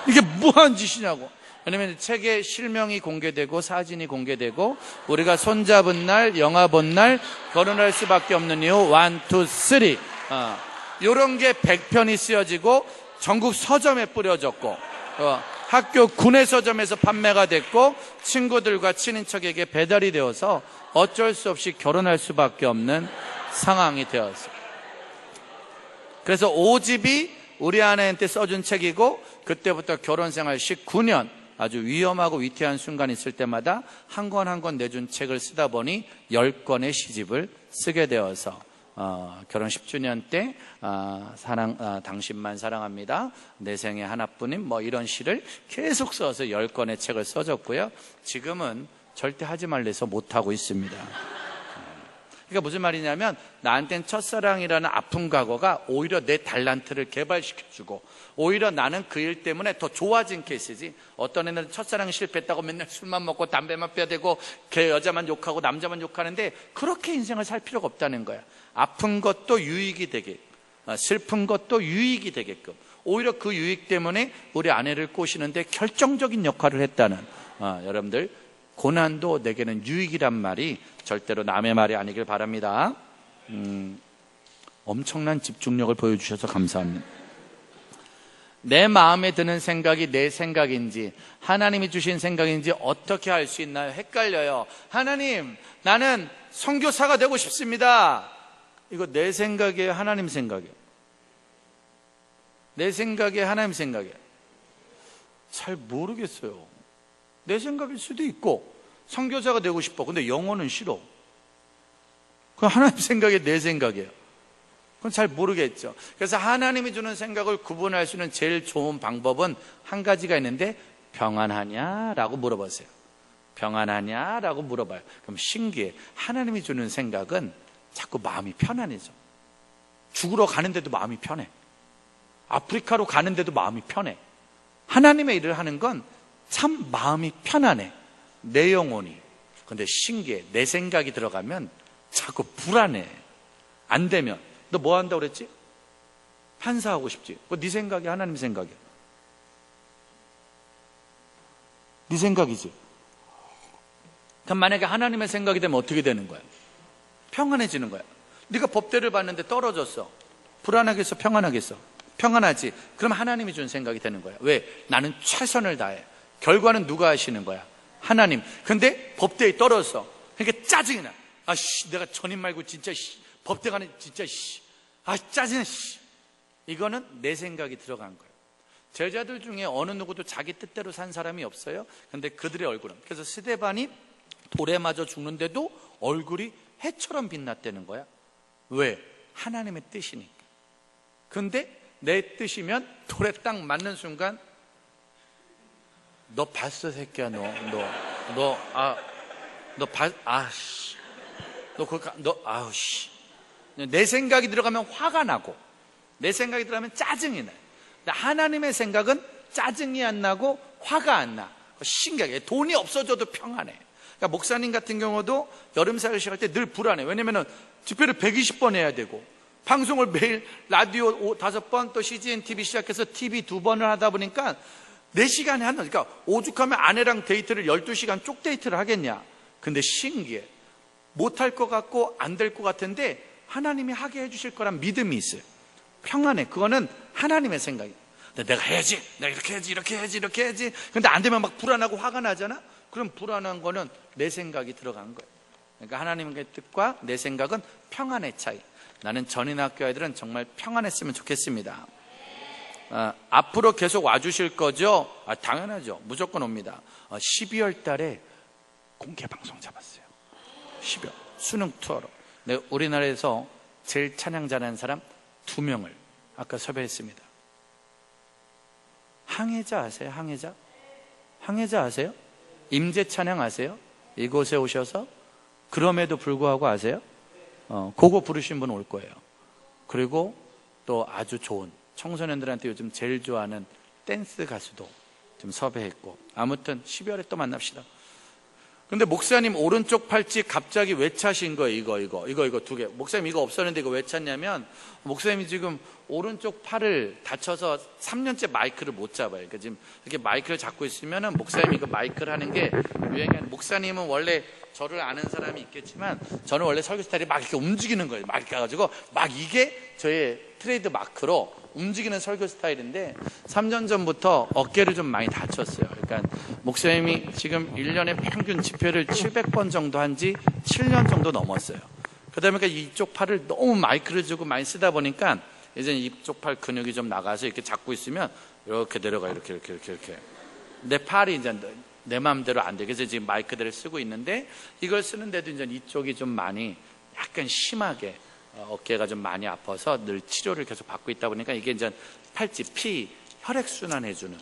D: 이게 뭐하는 짓이냐고. 왜냐면 책에 실명이 공개되고 사진이 공개되고 우리가 손잡은 날, 영화 본 날, 결혼할 수밖에 없는 이유 1, 2, 3 이런 게 100편이 쓰여지고 전국 서점에 뿌려졌고 학교 구내 서점에서 판매가 됐고 친구들과 친인척에게 배달이 되어서 어쩔 수 없이 결혼할 수밖에 없는 상황이 되었어요. 그래서 5집이 우리 아내한테 써준 책이고 그때부터 결혼생활 19년 아주 위험하고 위태한 순간이 있을 때마다 한 권 한 권 내준 책을 쓰다 보니 10권의 시집을 쓰게 되어서 결혼 10주년 때 당신만 사랑합니다, 내 생에 하나뿐인 뭐 이런 시를 계속 써서 10권의 책을 써줬고요. 지금은 절대 하지 말래서 못하고 있습니다. 그러니까 무슨 말이냐면 나한텐 첫사랑이라는 아픈 과거가 오히려 내 달란트를 개발시켜주고 오히려 나는 그 일 때문에 더 좋아진 케이스지. 어떤 애는 첫사랑이 실패했다고 맨날 술만 먹고 담배만 펴대고 걔 여자만 욕하고 남자만 욕하는데 그렇게 인생을 살 필요가 없다는 거야. 아픈 것도 유익이 되게, 슬픈 것도 유익이 되게끔 오히려 그 유익 때문에 우리 아내를 꼬시는데 결정적인 역할을 했다는 여러분들, 고난도 내게는 유익이란 말이 절대로 남의 말이 아니길 바랍니다. 엄청난 집중력을 보여주셔서 감사합니다. 내 마음에 드는 생각이 내 생각인지 하나님이 주신 생각인지 어떻게 알 수 있나요? 헷갈려요. 하나님, 나는 선교사가 되고 싶습니다. 이거 내 생각이에요, 하나님 생각이에요? 내 생각이에요, 하나님 생각이에요? 잘 모르겠어요. 내 생각일 수도 있고 선교사가 되고 싶어. 근데 영어는 싫어. 그럼 하나님 생각이 내 생각이에요. 그건 잘 모르겠죠. 그래서 하나님이 주는 생각을 구분할 수 있는 제일 좋은 방법은 한 가지가 있는데, 평안하냐? 라고 물어보세요. 평안하냐? 라고 물어봐요. 그럼 신기해. 하나님이 주는 생각은 자꾸 마음이 편안해져. 죽으러 가는데도 마음이 편해. 아프리카로 가는데도 마음이 편해. 하나님의 일을 하는 건 참 마음이 편안해. 내 영혼이. 근데 신기해. 내 생각이 들어가면 자꾸 불안해. 안 되면. 너 뭐 한다고 그랬지? 판사하고 싶지. 그거 네 생각이야? 하나님 생각이야? 네 생각이지. 그럼 만약에 하나님의 생각이 되면 어떻게 되는 거야? 평안해지는 거야. 네가 법대를 봤는데 떨어졌어. 불안하겠어? 평안하겠어? 평안하지. 그럼 하나님이 준 생각이 되는 거야. 왜? 나는 최선을 다해. 결과는 누가 하시는 거야? 하나님. 근데 법대에 떨어졌어. 그러니까 짜증이 나. 아씨, 내가 전임 말고 진짜 법대 가는 진짜 짜증나. 이거는 내 생각이 들어간 거예요. 제자들 중에 어느 누구도 자기 뜻대로 산 사람이 없어요. 근데 그들의 얼굴은, 그래서 스데반이 돌에 맞아 죽는데도 얼굴이 해처럼 빛났다는 거야. 왜? 하나님의 뜻이니까. 근데 내 뜻이면 돌에 딱 맞는 순간, 너 봤어 새끼야. 내 생각이 들어가면 화가 나고, 내 생각이 들어가면 짜증이 나요. 근데 하나님의 생각은 짜증이 안 나고 화가 안 나. 신기하게 돈이 없어져도 평안해. 그러니까 목사님 같은 경우도 여름 사역 시작할 때 늘 불안해. 왜냐면은 집회를 120번 해야 되고, 방송을 매일 라디오 5번, 또 CGN TV 시작해서 TV 2번을 하다 보니까 4시간에 한 번. 그러니까 오죽하면 아내랑 데이트를 12시간 쪽 데이트를 하겠냐. 근데 신기해. 못할 것 같고 안 될 것 같은데 하나님이 하게 해주실 거란 믿음이 있어요. 평안해. 그거는 하나님의 생각이에요. 내가 해야지. 내가 이렇게 해야지. 이렇게 해야지. 이렇게 해야지. 근데 안 되면 막 불안하고 화가 나잖아. 그럼 불안한 거는 내 생각이 들어간 거예요. 그러니까 하나님의 뜻과 내 생각은 평안의 차이. 나는 전인학교 아이들은 정말 평안했으면 좋겠습니다. 앞으로 계속 와주실 거죠? 당연하죠. 무조건 옵니다. 12월 달에 공개 방송 잡았어요. 12월 수능 투어로. 네, 우리나라에서 제일 찬양 잘하는 사람 2명을 아까 섭외했습니다. 항해자 아세요? 항해자 아세요? 임재 찬양 아세요? 이곳에 오셔서 그럼에도 불구하고 아세요? 그거 부르신 분 올 거예요. 그리고 또 아주 좋은 청소년들한테 요즘 제일 좋아하는 댄스 가수도 좀 섭외했고, 아무튼 12월에 또 만납시다. 근데 목사님 오른쪽 팔찌 갑자기 왜 차신 거예요? 이거 2개. 목사님 이거 없었는데 이거 왜 찼냐면, 목사님이 지금 오른쪽 팔을 다쳐서 3년째 마이크를 못 잡아요. 그러니까 지금 이렇게 마이크를 잡고 있으면은 목사님이 이거 마이크를 하는 게 유행하는. 목사님은 원래 저를 아는 사람이 있겠지만 저는 원래 설교 스타일이 막 이렇게 움직이는 거예요. 막 이렇게 가지고 막 이게 저의 트레이드 마크로 움직이는 설교 스타일인데 3년 전부터 어깨를 좀 많이 다쳤어요. 그러니까 목사님이 지금 1년에 평균 집회를 700번 정도 한 지 7년 정도 넘었어요. 그러다 보니까 이쪽 팔을 너무 마이크를 주고 많이 쓰다 보니까 이제 이쪽 팔 근육이 좀 나가서 이렇게 잡고 있으면 이렇게 내려가. 이렇게. 내 팔이 이제 내 마음대로 안 돼. 그래서 지금 마이크들을 쓰고 있는데, 이걸 쓰는데도 이제 이쪽이 좀 많이 약간 심하게 어깨가 좀 많이 아파서 늘 치료를 계속 받고 있다 보니까 이게 이제 팔찌, 혈액순환 해주는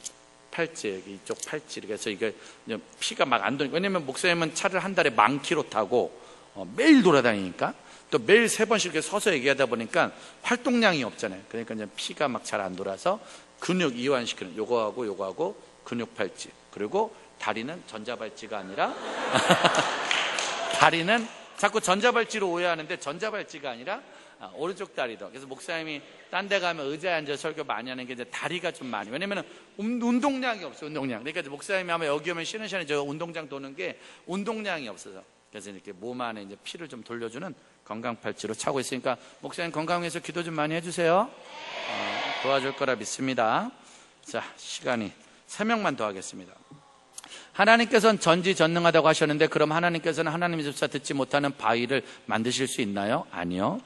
D: 팔찌, 이쪽 팔찌. 그래서 이게 피가 막 안 도니까. 왜냐면 목사님은 차를 한 달에 10,000km 타고 매일 돌아다니니까, 또 매일 3번씩 이렇게 서서 얘기하다 보니까 활동량이 없잖아요. 그러니까 이제 피가 막 잘 안 돌아서 근육 이완시키는 요거하고 근육 팔찌. 그리고 다리는 전자발찌가 아니라 다리는 자꾸 전자발찌로 오해하는데 전자발찌가 아니라 오른쪽 다리도. 그래서 목사님이 딴 데 가면 의자에 앉아 설교 많이 하는 게 이제 다리가 좀 많이. 왜냐면은 운동량이 없어요. 운동량. 그러니까 목사님이 아마 여기 오면 쉬는 시간에 저 운동장 도는 게 운동량이 없어서. 그래서 이렇게 몸 안에 이제 피를 좀 돌려주는 건강팔찌로 차고 있으니까 목사님 건강해서 기도 좀 많이 해주세요. 도와줄 거라 믿습니다. 자, 시간이 3명만 더 하겠습니다. 하나님께서는 전지전능하다고 하셨는데, 그럼 하나님께서는 하나님조차 듣지 못하는 바위를 만드실 수 있나요? 아니요.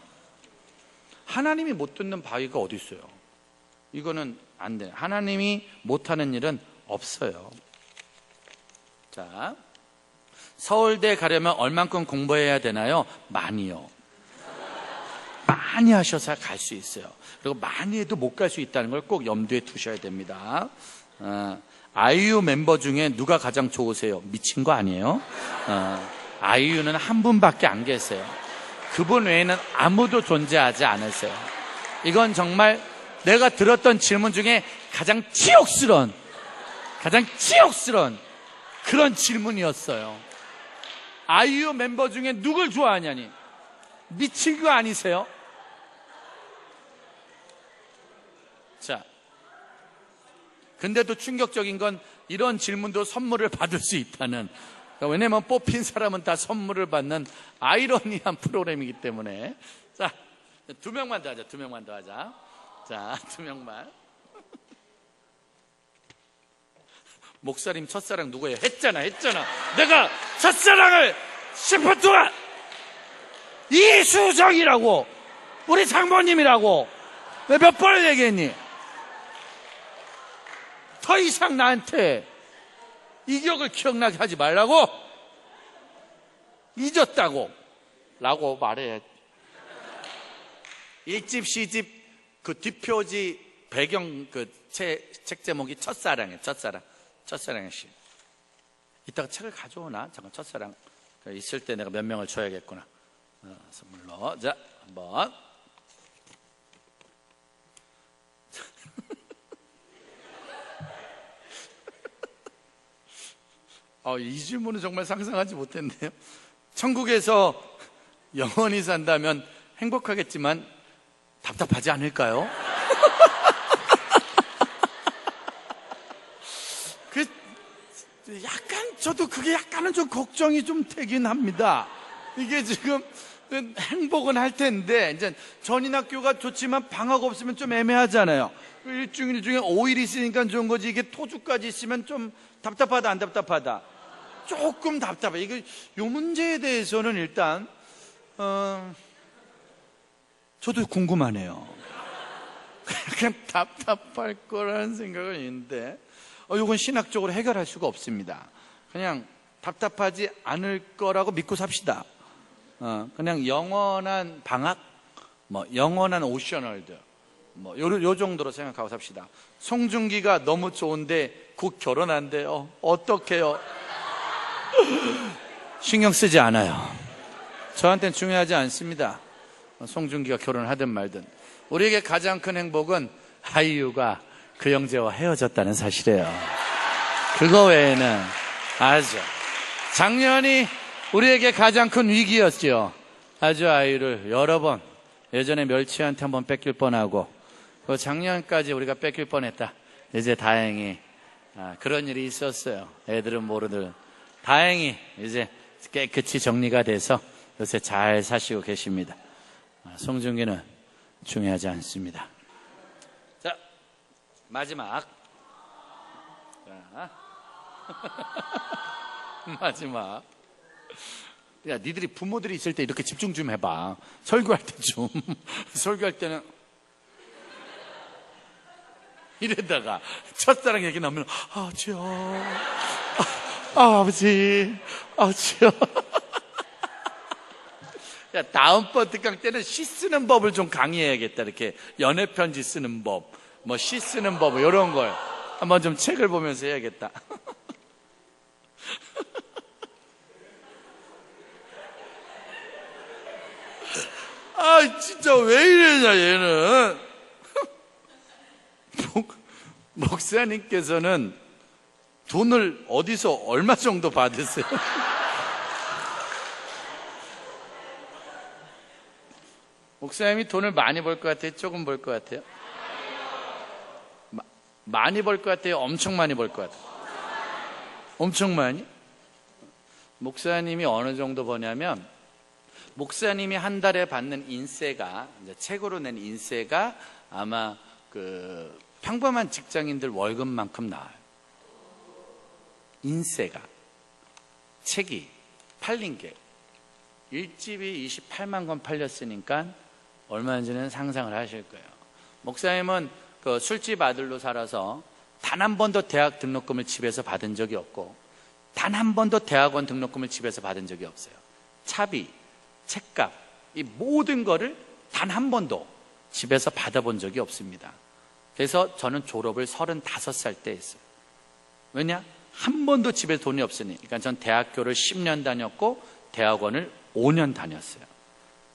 D: 하나님이 못 듣는 바위가 어디 있어요? 이거는 안 돼요. 하나님이 못하는 일은 없어요. 자, 서울대 가려면 얼만큼 공부해야 되나요? 많이요. 많이 하셔서 갈 수 있어요. 그리고 많이 해도 못 갈 수 있다는 걸 꼭 염두에 두셔야 됩니다. 아이유 멤버 중에 누가 가장 좋으세요? 미친 거 아니에요? 아이유는 한 분밖에 안 계세요. 그분 외에는 아무도 존재하지 않으세요. 이건 정말 내가 들었던 질문 중에 가장 치욕스러운 그런 질문이었어요. 아이유 멤버 중에 누굴 좋아하냐니. 미친 거 아니세요? 자, 근데도 충격적인 건 이런 질문도 선물을 받을 수 있다는. 왜냐면 뽑힌 사람은 다 선물을 받는 아이러니한 프로그램이기 때문에. 자, 2명만 더 하자. 2명만 더 하자. 자, 2명만. 목사님 첫사랑 누구예요? 했잖아. 내가 첫사랑을 10분 동안 이수정이라고, 우리 장모님이라고 왜 몇 번을 얘기했니? 더 이상 나한테 이 기억을 기억나게 하지 말라고, 잊었다고 라고 말해. 1집, C집 그 뒷표지 배경 그 책 제목이 첫사랑이에요. 첫사랑의 시. 이따가 책을 가져오나? 잠깐, 첫사랑 있을 때 내가 몇 명을 줘야겠구나. 선물로. 자, 한번. 이 질문은 정말 상상하지 못했네요. 천국에서 영원히 산다면 행복하겠지만 답답하지 않을까요? 저도 그게 약간은 좀 걱정이 좀 되긴 합니다. 이게 지금 행복은 할 텐데, 이제 전인학교가 좋지만 방학 없으면 좀 애매하잖아요. 일주일 중에 5일 있으니까 좋은 거지, 이게 토주까지 있으면 좀 답답하다, 안 답답하다? 조금 답답해. 이 문제에 대해서는 일단, 저도 궁금하네요. 그냥 답답할 거라는 생각은 있는데, 이건 신학적으로 해결할 수가 없습니다. 그냥 답답하지 않을 거라고 믿고 삽시다. 그냥 영원한 방학, 영원한 오션월드, 요 정도로 생각하고 삽시다. 송중기가 너무 좋은데 곧 결혼한대요. 어떡해요? 신경 쓰지 않아요. 저한테는 중요하지 않습니다. 송중기가 결혼하든 말든. 우리에게 가장 큰 행복은 아이유가 그 형제와 헤어졌다는 사실이에요. 그거 외에는 아주. 작년이 우리에게 가장 큰 위기였죠. 아주 아이유를 여러 번, 예전에 멸치한테 한번 뺏길 뻔하고, 그 작년까지 우리가 뺏길 뻔했다. 이제 다행히 그런 일이 있었어요. 애들은 모르들. 다행히 이제 깨끗이 정리가 돼서 요새 잘 사시고 계십니다. 송중기는 중요하지 않습니다. 자, 마지막. 자. 마지막. 야, 니들이 부모들이 있을 때 이렇게 집중 좀 해봐. 설교할 때 좀. 설교할 때는 이러다가 첫사랑 얘기 나오면 아버지요, 아버지, 아버지요. 야, 다음번 특강 때는 시 쓰는 법을 좀 강의해야겠다. 이렇게 연애편지 쓰는 법, 시 쓰는 법, 이런 걸 한번 좀 책을 보면서 해야겠다. 진짜 왜 이러냐, 얘는. 목사님께서는 돈을 어디서 얼마 정도 받으세요? 목사님이 돈을 많이 벌 것 같아요? 조금 벌 것 같아요? 많이 벌 것 같아요? 엄청 많이 벌 것 같아요? 엄청 많이? 목사님이 어느 정도 버냐면, 목사님이 한 달에 받는 인세가, 이제 책으로 낸 인세가 아마 평범한 직장인들 월급만큼 나와요. 인세가. 책이 팔린 게. 1집이 28만 권 팔렸으니까 얼마인지는 상상을 하실 거예요. 목사님은 술집 아들로 살아서 단 한 번도 대학 등록금을 집에서 받은 적이 없고, 단 한 번도 대학원 등록금을 집에서 받은 적이 없어요. 차비, 책값, 이 모든 거를 단 한 번도 집에서 받아본 적이 없습니다. 그래서 저는 졸업을 35살 때 했어요. 왜냐? 한 번도 집에 돈이 없으니. 그러니까 전 대학교를 10년 다녔고 대학원을 5년 다녔어요.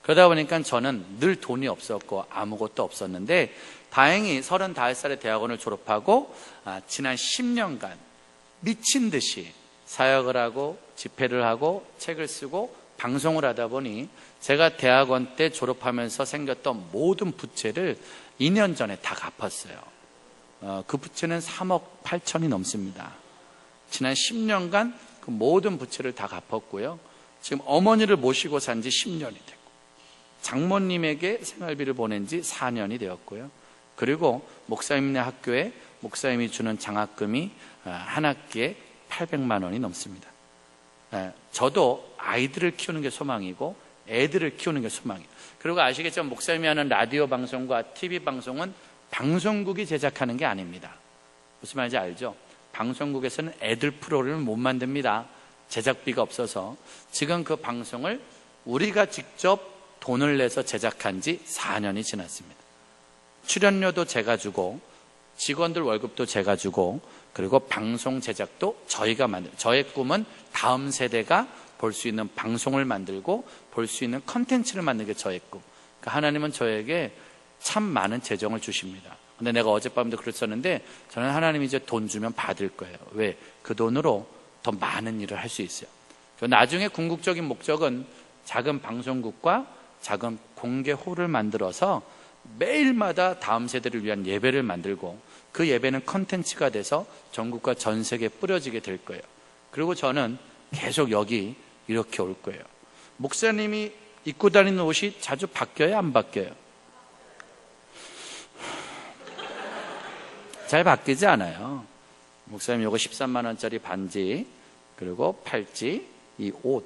D: 그러다 보니까 저는 늘 돈이 없었고 아무것도 없었는데 다행히 35살에 대학원을 졸업하고 지난 10년간 미친 듯이 사역을 하고 집회를 하고 책을 쓰고 방송을 하다 보니 제가 대학원 때 졸업하면서 생겼던 모든 부채를 2년 전에 다 갚았어요. 그 부채는 3억 8천이 넘습니다. 지난 10년간 그 모든 부채를 다 갚았고요. 지금 어머니를 모시고 산 지 10년이 됐고 장모님에게 생활비를 보낸 지 4년이 되었고요. 그리고 목사님네 학교에 목사님이 주는 장학금이 한 학기에 800만 원이 넘습니다. 저도 아이들을 키우는 게 소망이고 애들을 키우는 게 소망이에요. 그리고 아시겠지만 목사님이 하는 라디오 방송과 TV 방송은 방송국이 제작하는 게 아닙니다. 무슨 말인지 알죠? 방송국에서는 애들 프로그램을 못 만듭니다. 제작비가 없어서. 지금 그 방송을 우리가 직접 돈을 내서 제작한 지 4년이 지났습니다. 출연료도 제가 주고 직원들 월급도 제가 주고 그리고 방송 제작도 저희가 만들고 저의 꿈은 다음 세대가 볼 수 있는 방송을 만들고 볼 수 있는 컨텐츠를 만드는 게 저의 꿈. 그러니까 하나님은 저에게 참 많은 재정을 주십니다. 근데 내가 어젯밤도 그랬었는데 저는 하나님이 이제 돈 주면 받을 거예요. 왜? 그 돈으로 더 많은 일을 할 수 있어요. 나중에 궁극적인 목적은 작은 방송국과 작은 공개홀을 만들어서 매일마다 다음 세대를 위한 예배를 만들고 그 예배는 컨텐츠가 돼서 전국과 전 세계에 뿌려지게 될 거예요. 그리고 저는 계속 여기 이렇게 올 거예요. 목사님이 입고 다니는 옷이 자주 바뀌어요? 안 바뀌어요? 잘 바뀌지 않아요. 목사님 요거 13만 원짜리 반지 그리고 팔찌, 이 옷,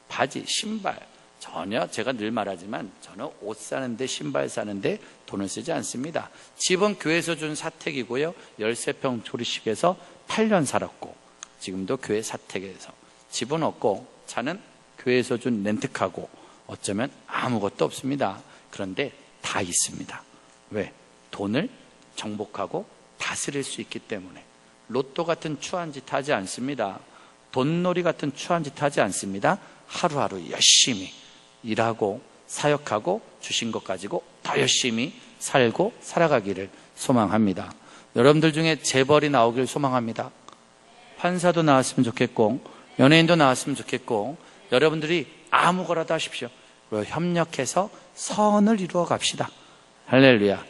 D: 바지, 신발 전혀 제가 늘 말하지만 저는 옷 사는데 신발 사는데 돈을 쓰지 않습니다. 집은 교회에서 준 사택이고요. 13평 조리식에서 8년 살았고 지금도 교회 사택에서 집은 없고 차는 교회에서 준 렌트카고 어쩌면 아무것도 없습니다. 그런데 다 있습니다. 왜? 돈을 정복하고 다스릴 수 있기 때문에. 로또 같은 추한 짓 하지 않습니다. 돈놀이 같은 추한 짓 하지 않습니다. 하루하루 열심히 일하고 사역하고 주신 것 가지고 더 열심히 살고 살아가기를 소망합니다. 여러분들 중에 재벌이 나오길 소망합니다. 판사도 나왔으면 좋겠고 연예인도 나왔으면 좋겠고 여러분들이 아무거라도 하십시오. 그리고 협력해서 선을 이루어 갑시다. 할렐루야.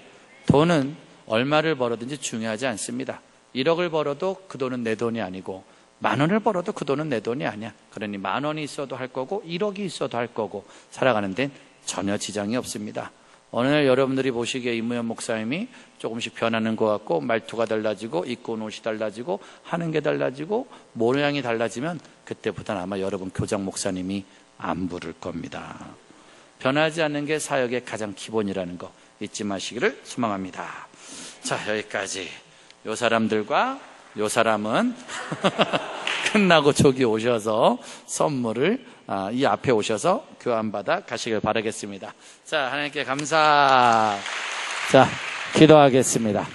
D: 돈은 얼마를 벌어든지 중요하지 않습니다. 1억을 벌어도 그 돈은 내 돈이 아니고 10,000원을 벌어도 그 돈은 내 돈이 아니야. 그러니 10,000원이 있어도 할 거고 1억이 있어도 할 거고 살아가는 데는 전혀 지장이 없습니다. 어느 날 여러분들이 보시기에 이무현 목사님이 조금씩 변하는 것 같고 말투가 달라지고 입고 온 옷이 달라지고 하는 게 달라지고 모양이 달라지면 그때부터는 아마 여러분 교장 목사님이 안 부를 겁니다. 변하지 않는 게 사역의 가장 기본이라는 거 잊지 마시기를 소망합니다. 자, 여기까지. 요 사람들과 요 사람은 끝나고 저기 오셔서 선물을 이 앞에 오셔서 교환받아 가시길 바라겠습니다. 자, 하나님께 감사. 자, 기도하겠습니다.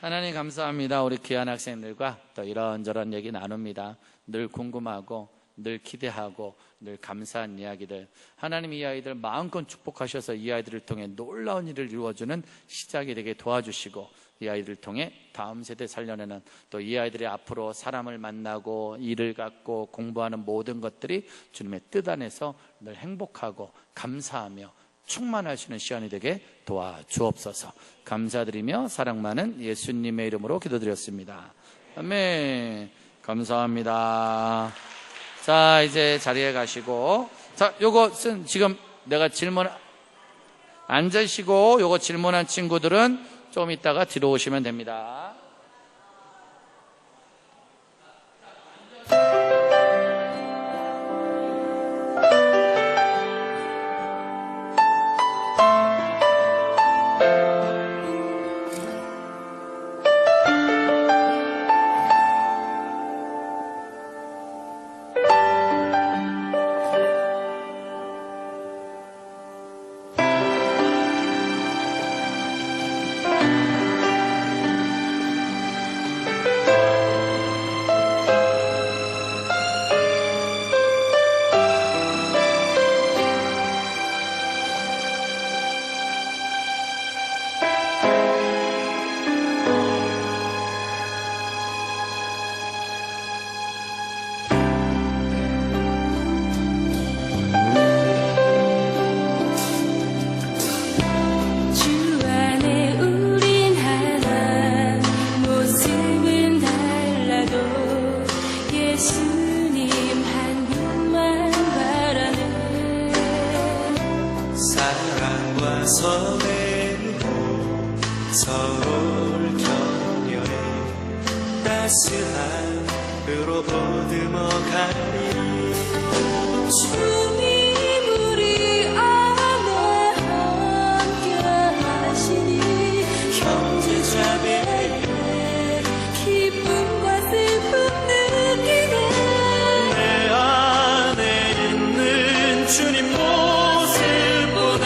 D: 하나님 감사합니다. 우리 귀한 학생들과 또 이런저런 얘기 나눕니다. 늘 궁금하고 늘 기대하고 늘 감사한 이야기들. 하나님 이 아이들 마음껏 축복하셔서 이 아이들을 통해 놀라운 일을 이루어주는 시작이 되게 도와주시고 이 아이들을 통해 다음 세대 살려내는 또 이 아이들이 앞으로 사람을 만나고 일을 갖고 공부하는 모든 것들이 주님의 뜻 안에서 늘 행복하고 감사하며 충만할 수 있는 시간이 되게 도와주옵소서. 감사드리며 사랑 많은 예수님의 이름으로 기도드렸습니다. 아멘. 감사합니다. 자, 이제 자리에 가시고, 자, 요것은 지금 내가 앉으시고 요거 질문한 친구들은 좀 이따가 뒤로 오시면 됩니다.
C: 서울 경녀에 따스함으로 보듬어 가리
B: 주님 우리 안에 함께 하시니
C: 형제자매의
B: 기쁨과 슬픔 느끼네
C: 내 안에 있는 주님 모습 보내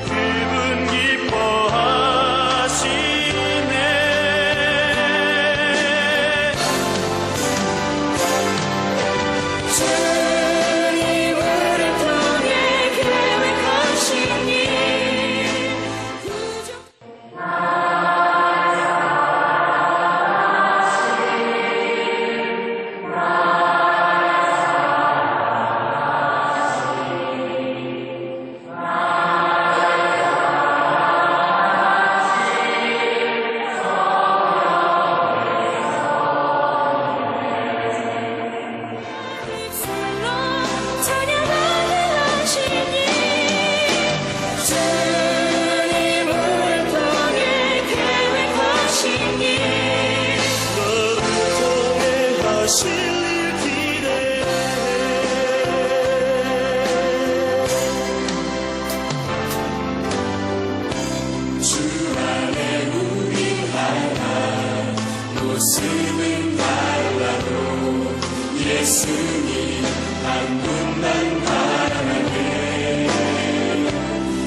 C: 그분 기뻐하시네 주님을 통해 계획하신 일 구주 입술로 찬양하게 하시니 주님을 통해 계획하신 일 너를 통해 하실 일 기대해 주 안에 우리 하나 모습은 달라도 예수님 한 분만 바라네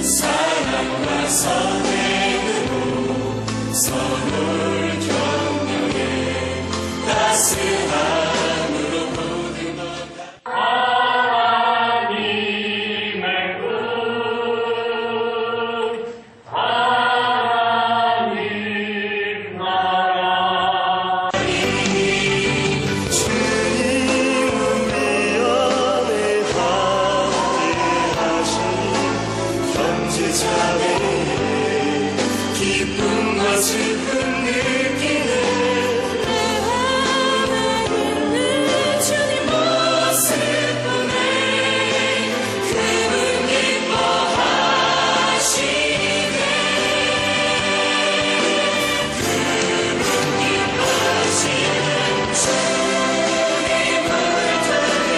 C: 사랑과 선행으로 선을 격려해 따스함으로 보듬어 하나님의 꿈 하나님 나라 주님 우리 안에 함께하신 형제자매의 기쁨과 슬픔 느끼네
B: 내 안에 있는 주님 모습 보내 그분 기뻐하시네 주님을 통해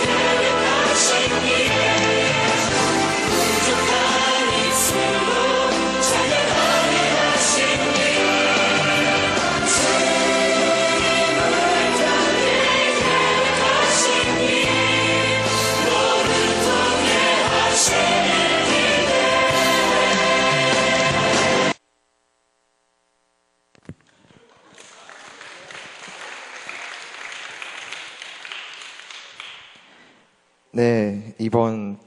B: 계획하신 일 부족한 입술로 찬양하게 하신 일 주님을 통해 계획하신 일 너를 통해 하실 일
E: 네, 이번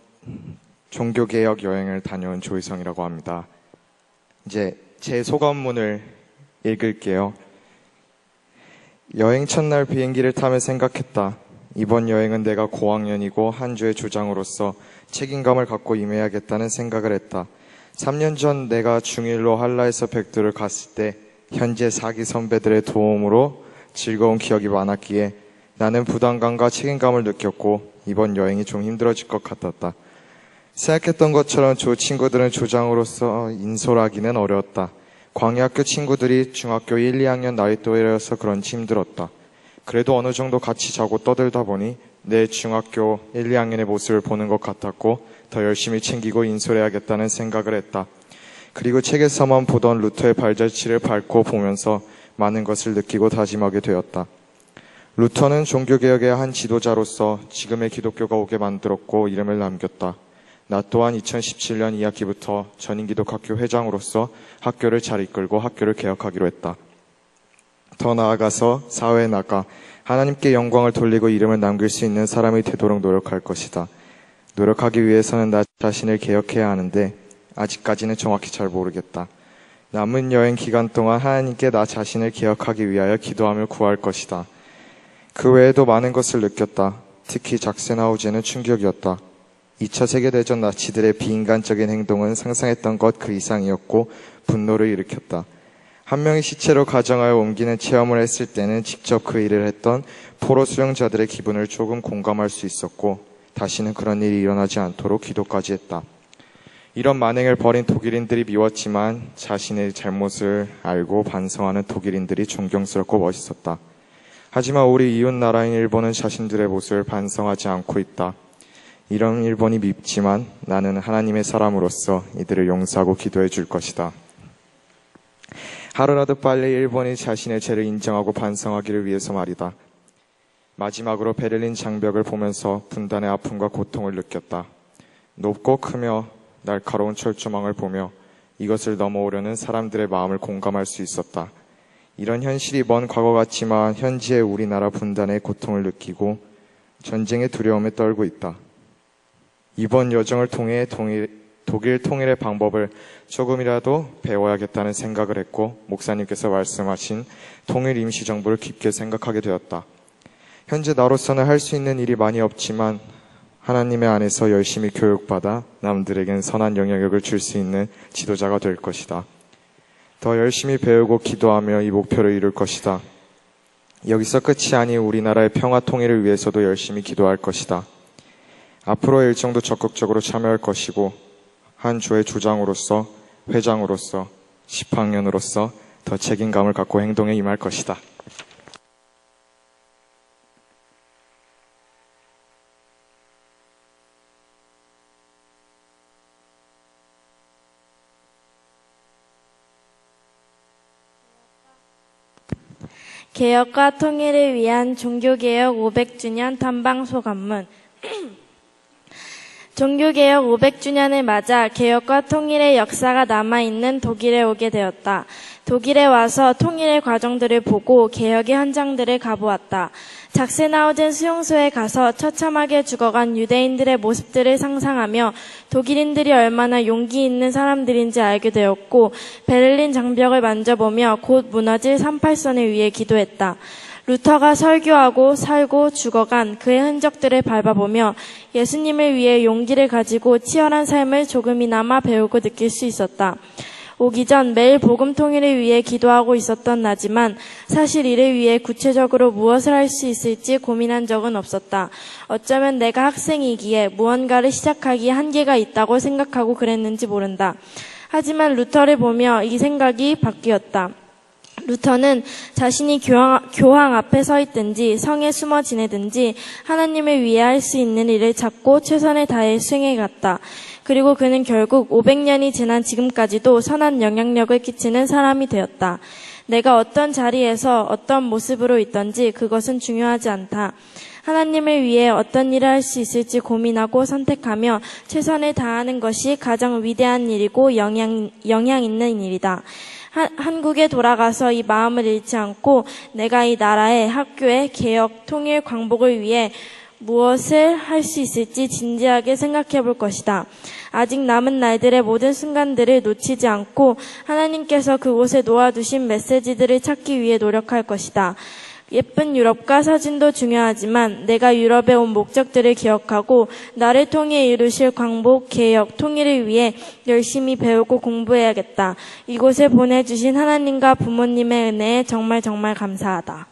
E: 종교개혁 여행을 다녀온 조희성이라고 합니다. 이제 제 소감문을 읽을게요. 여행 첫날 비행기를 타며 생각했다. 이번 여행은 내가 고학년이고 한 주의 조장으로서 책임감을 갖고 임해야겠다는 생각을 했다. 3년 전 내가 중1로 한라에서 백두를 갔을 때 현재 4기 선배들의 도움으로 즐거운 기억이 많았기에 나는 부담감과 책임감을 느꼈고 이번 여행이 좀 힘들어질 것 같았다. 생각했던 것처럼 조 친구들은 조장으로서 인솔하기는 어려웠다. 광야학교 친구들이 중학교 1, 2학년 나이 또래여서 그런지 힘들었다. 그래도 어느 정도 같이 자고 떠들다 보니 내 중학교 1, 2학년의 모습을 보는 것 같았고 더 열심히 챙기고 인솔해야겠다는 생각을 했다. 그리고 책에서만 보던 루터의 발자취를 밟고 보면서 많은 것을 느끼고 다짐하게 되었다. 루터는 종교개혁의 한 지도자로서 지금의 기독교가 오게 만들었고 이름을 남겼다. 나 또한 2017년 2학기부터 전인기독학교 회장으로서 학교를 잘 이끌고 학교를 개혁하기로 했다. 더 나아가서 사회에 나가 하나님께 영광을 돌리고 이름을 남길 수 있는 사람이 되도록 노력할 것이다. 노력하기 위해서는 나 자신을 개혁해야 하는데 아직까지는 정확히 잘 모르겠다. 남은 여행 기간 동안 하나님께 나 자신을 개혁하기 위하여 기도하며 구할 것이다. 그 외에도 많은 것을 느꼈다. 특히 작센하우제는 충격이었다. 2차 세계대전 나치들의 비인간적인 행동은 상상했던 것 그 이상이었고 분노를 일으켰다. 한 명의 시체로 가정하여 옮기는 체험을 했을 때는 직접 그 일을 했던 포로 수용자들의 기분을 조금 공감할 수 있었고 다시는 그런 일이 일어나지 않도록 기도까지 했다. 이런 만행을 벌인 독일인들이 미웠지만 자신의 잘못을 알고 반성하는 독일인들이 존경스럽고 멋있었다. 하지만 우리 이웃 나라인 일본은 자신들의 모습을 반성하지 않고 있다. 이런 일본이 밉지만 나는 하나님의 사람으로서 이들을 용서하고 기도해 줄 것이다. 하루라도 빨리 일본이 자신의 죄를 인정하고 반성하기를 위해서 말이다. 마지막으로 베를린 장벽을 보면서 분단의 아픔과 고통을 느꼈다. 높고 크며 날카로운 철조망을 보며 이것을 넘어오려는 사람들의 마음을 공감할 수 있었다. 이런 현실이 먼 과거 같지만 현지의 우리나라 분단의 고통을 느끼고 전쟁의 두려움에 떨고 있다. 이번 여정을 통해 독일 통일의 방법을 조금이라도 배워야겠다는 생각을 했고 목사님께서 말씀하신 통일 임시정부를 깊게 생각하게 되었다. 현재 나로서는 할 수 있는 일이 많이 없지만 하나님의 안에서 열심히 교육받아 남들에겐 선한 영향력을 줄 수 있는 지도자가 될 것이다. 더 열심히 배우고 기도하며 이 목표를 이룰 것이다. 여기서 끝이 아닌 우리나라의 평화 통일을 위해서도 열심히 기도할 것이다. 앞으로의 일정도 적극적으로 참여할 것이고 한 조의 조장으로서, 회장으로서, 집행위원으로서 더 책임감을 갖고 행동에 임할 것이다.
B: 개혁과 통일을 위한 종교개혁 500주년 탐방소감문. 종교개혁 500주년을 맞아 개혁과 통일의 역사가 남아있는 독일에 오게 되었다. 독일에 와서 통일의 과정들을 보고 개혁의 현장들을 가보았다. 작세나우젠 수용소에 가서 처참하게 죽어간 유대인들의 모습들을 상상하며 독일인들이 얼마나 용기 있는 사람들인지 알게 되었고 베를린 장벽을 만져보며 곧 무너질 38선을 위해 기도했다. 루터가 설교하고 살고 죽어간 그의 흔적들을 밟아보며 예수님을 위해 용기를 가지고 치열한 삶을 조금이나마 배우고 느낄 수 있었다. 오기 전 매일 복음 통일을 위해 기도하고 있었던 나지만 사실 이를 위해 구체적으로 무엇을 할 수 있을지 고민한 적은 없었다. 어쩌면 내가 학생이기에 무언가를 시작하기에 한계가 있다고 생각하고 그랬는지 모른다. 하지만 루터를 보며 이 생각이 바뀌었다. 루터는 자신이 교황 앞에 서 있든지 성에 숨어 지내든지 하나님을 위해 할 수 있는 일을 찾고 최선을 다해 수행해 갔다. 그리고 그는 결국 500년이 지난 지금까지도 선한 영향력을 끼치는 사람이 되었다. 내가 어떤 자리에서 어떤 모습으로 있든지 그것은 중요하지 않다. 하나님을 위해 어떤 일을 할 수 있을지 고민하고 선택하며 최선을 다하는 것이 가장 위대한 일이고 영향 있는 일이다. 한국에 돌아가서 이 마음을 잃지 않고 내가 이 나라의 학교의 개혁, 통일, 광복을 위해 무엇을 할 수 있을지 진지하게 생각해 볼 것이다. 아직 남은 날들의 모든 순간들을 놓치지 않고 하나님께서 그곳에 놓아두신 메시지들을 찾기 위해 노력할 것이다. 예쁜 유럽과 사진도 중요하지만 내가 유럽에 온 목적들을 기억하고 나를 통해 이루실 광복, 개혁, 통일을 위해 열심히 배우고 공부해야겠다. 이곳에 보내주신 하나님과 부모님의 은혜에 정말 감사하다.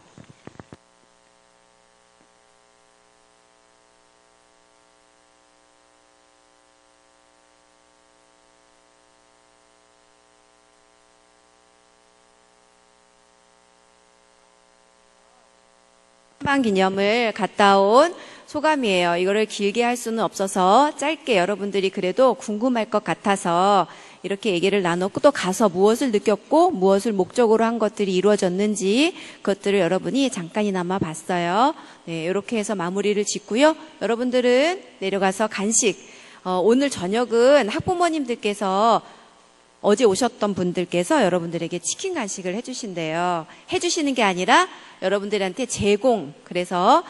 F: 탐방 기념을 갔다 온 소감이에요. 이거를 길게 할 수는 없어서 짧게 여러분들이 그래도 궁금할 것 같아서 이렇게 얘기를 나눴고 또 가서 무엇을 느꼈고 무엇을 목적으로 한 것들이 이루어졌는지 그것들을 여러분이 잠깐이나마 봤어요. 네, 이렇게 해서 마무리를 짓고요. 여러분들은 내려가서 간식, 오늘 저녁은 학부모님들께서 어제 오셨던 분들께서 여러분들에게 치킨 간식을 해주신대요. 해주시는 게 아니라 여러분들한테 제공, 그래서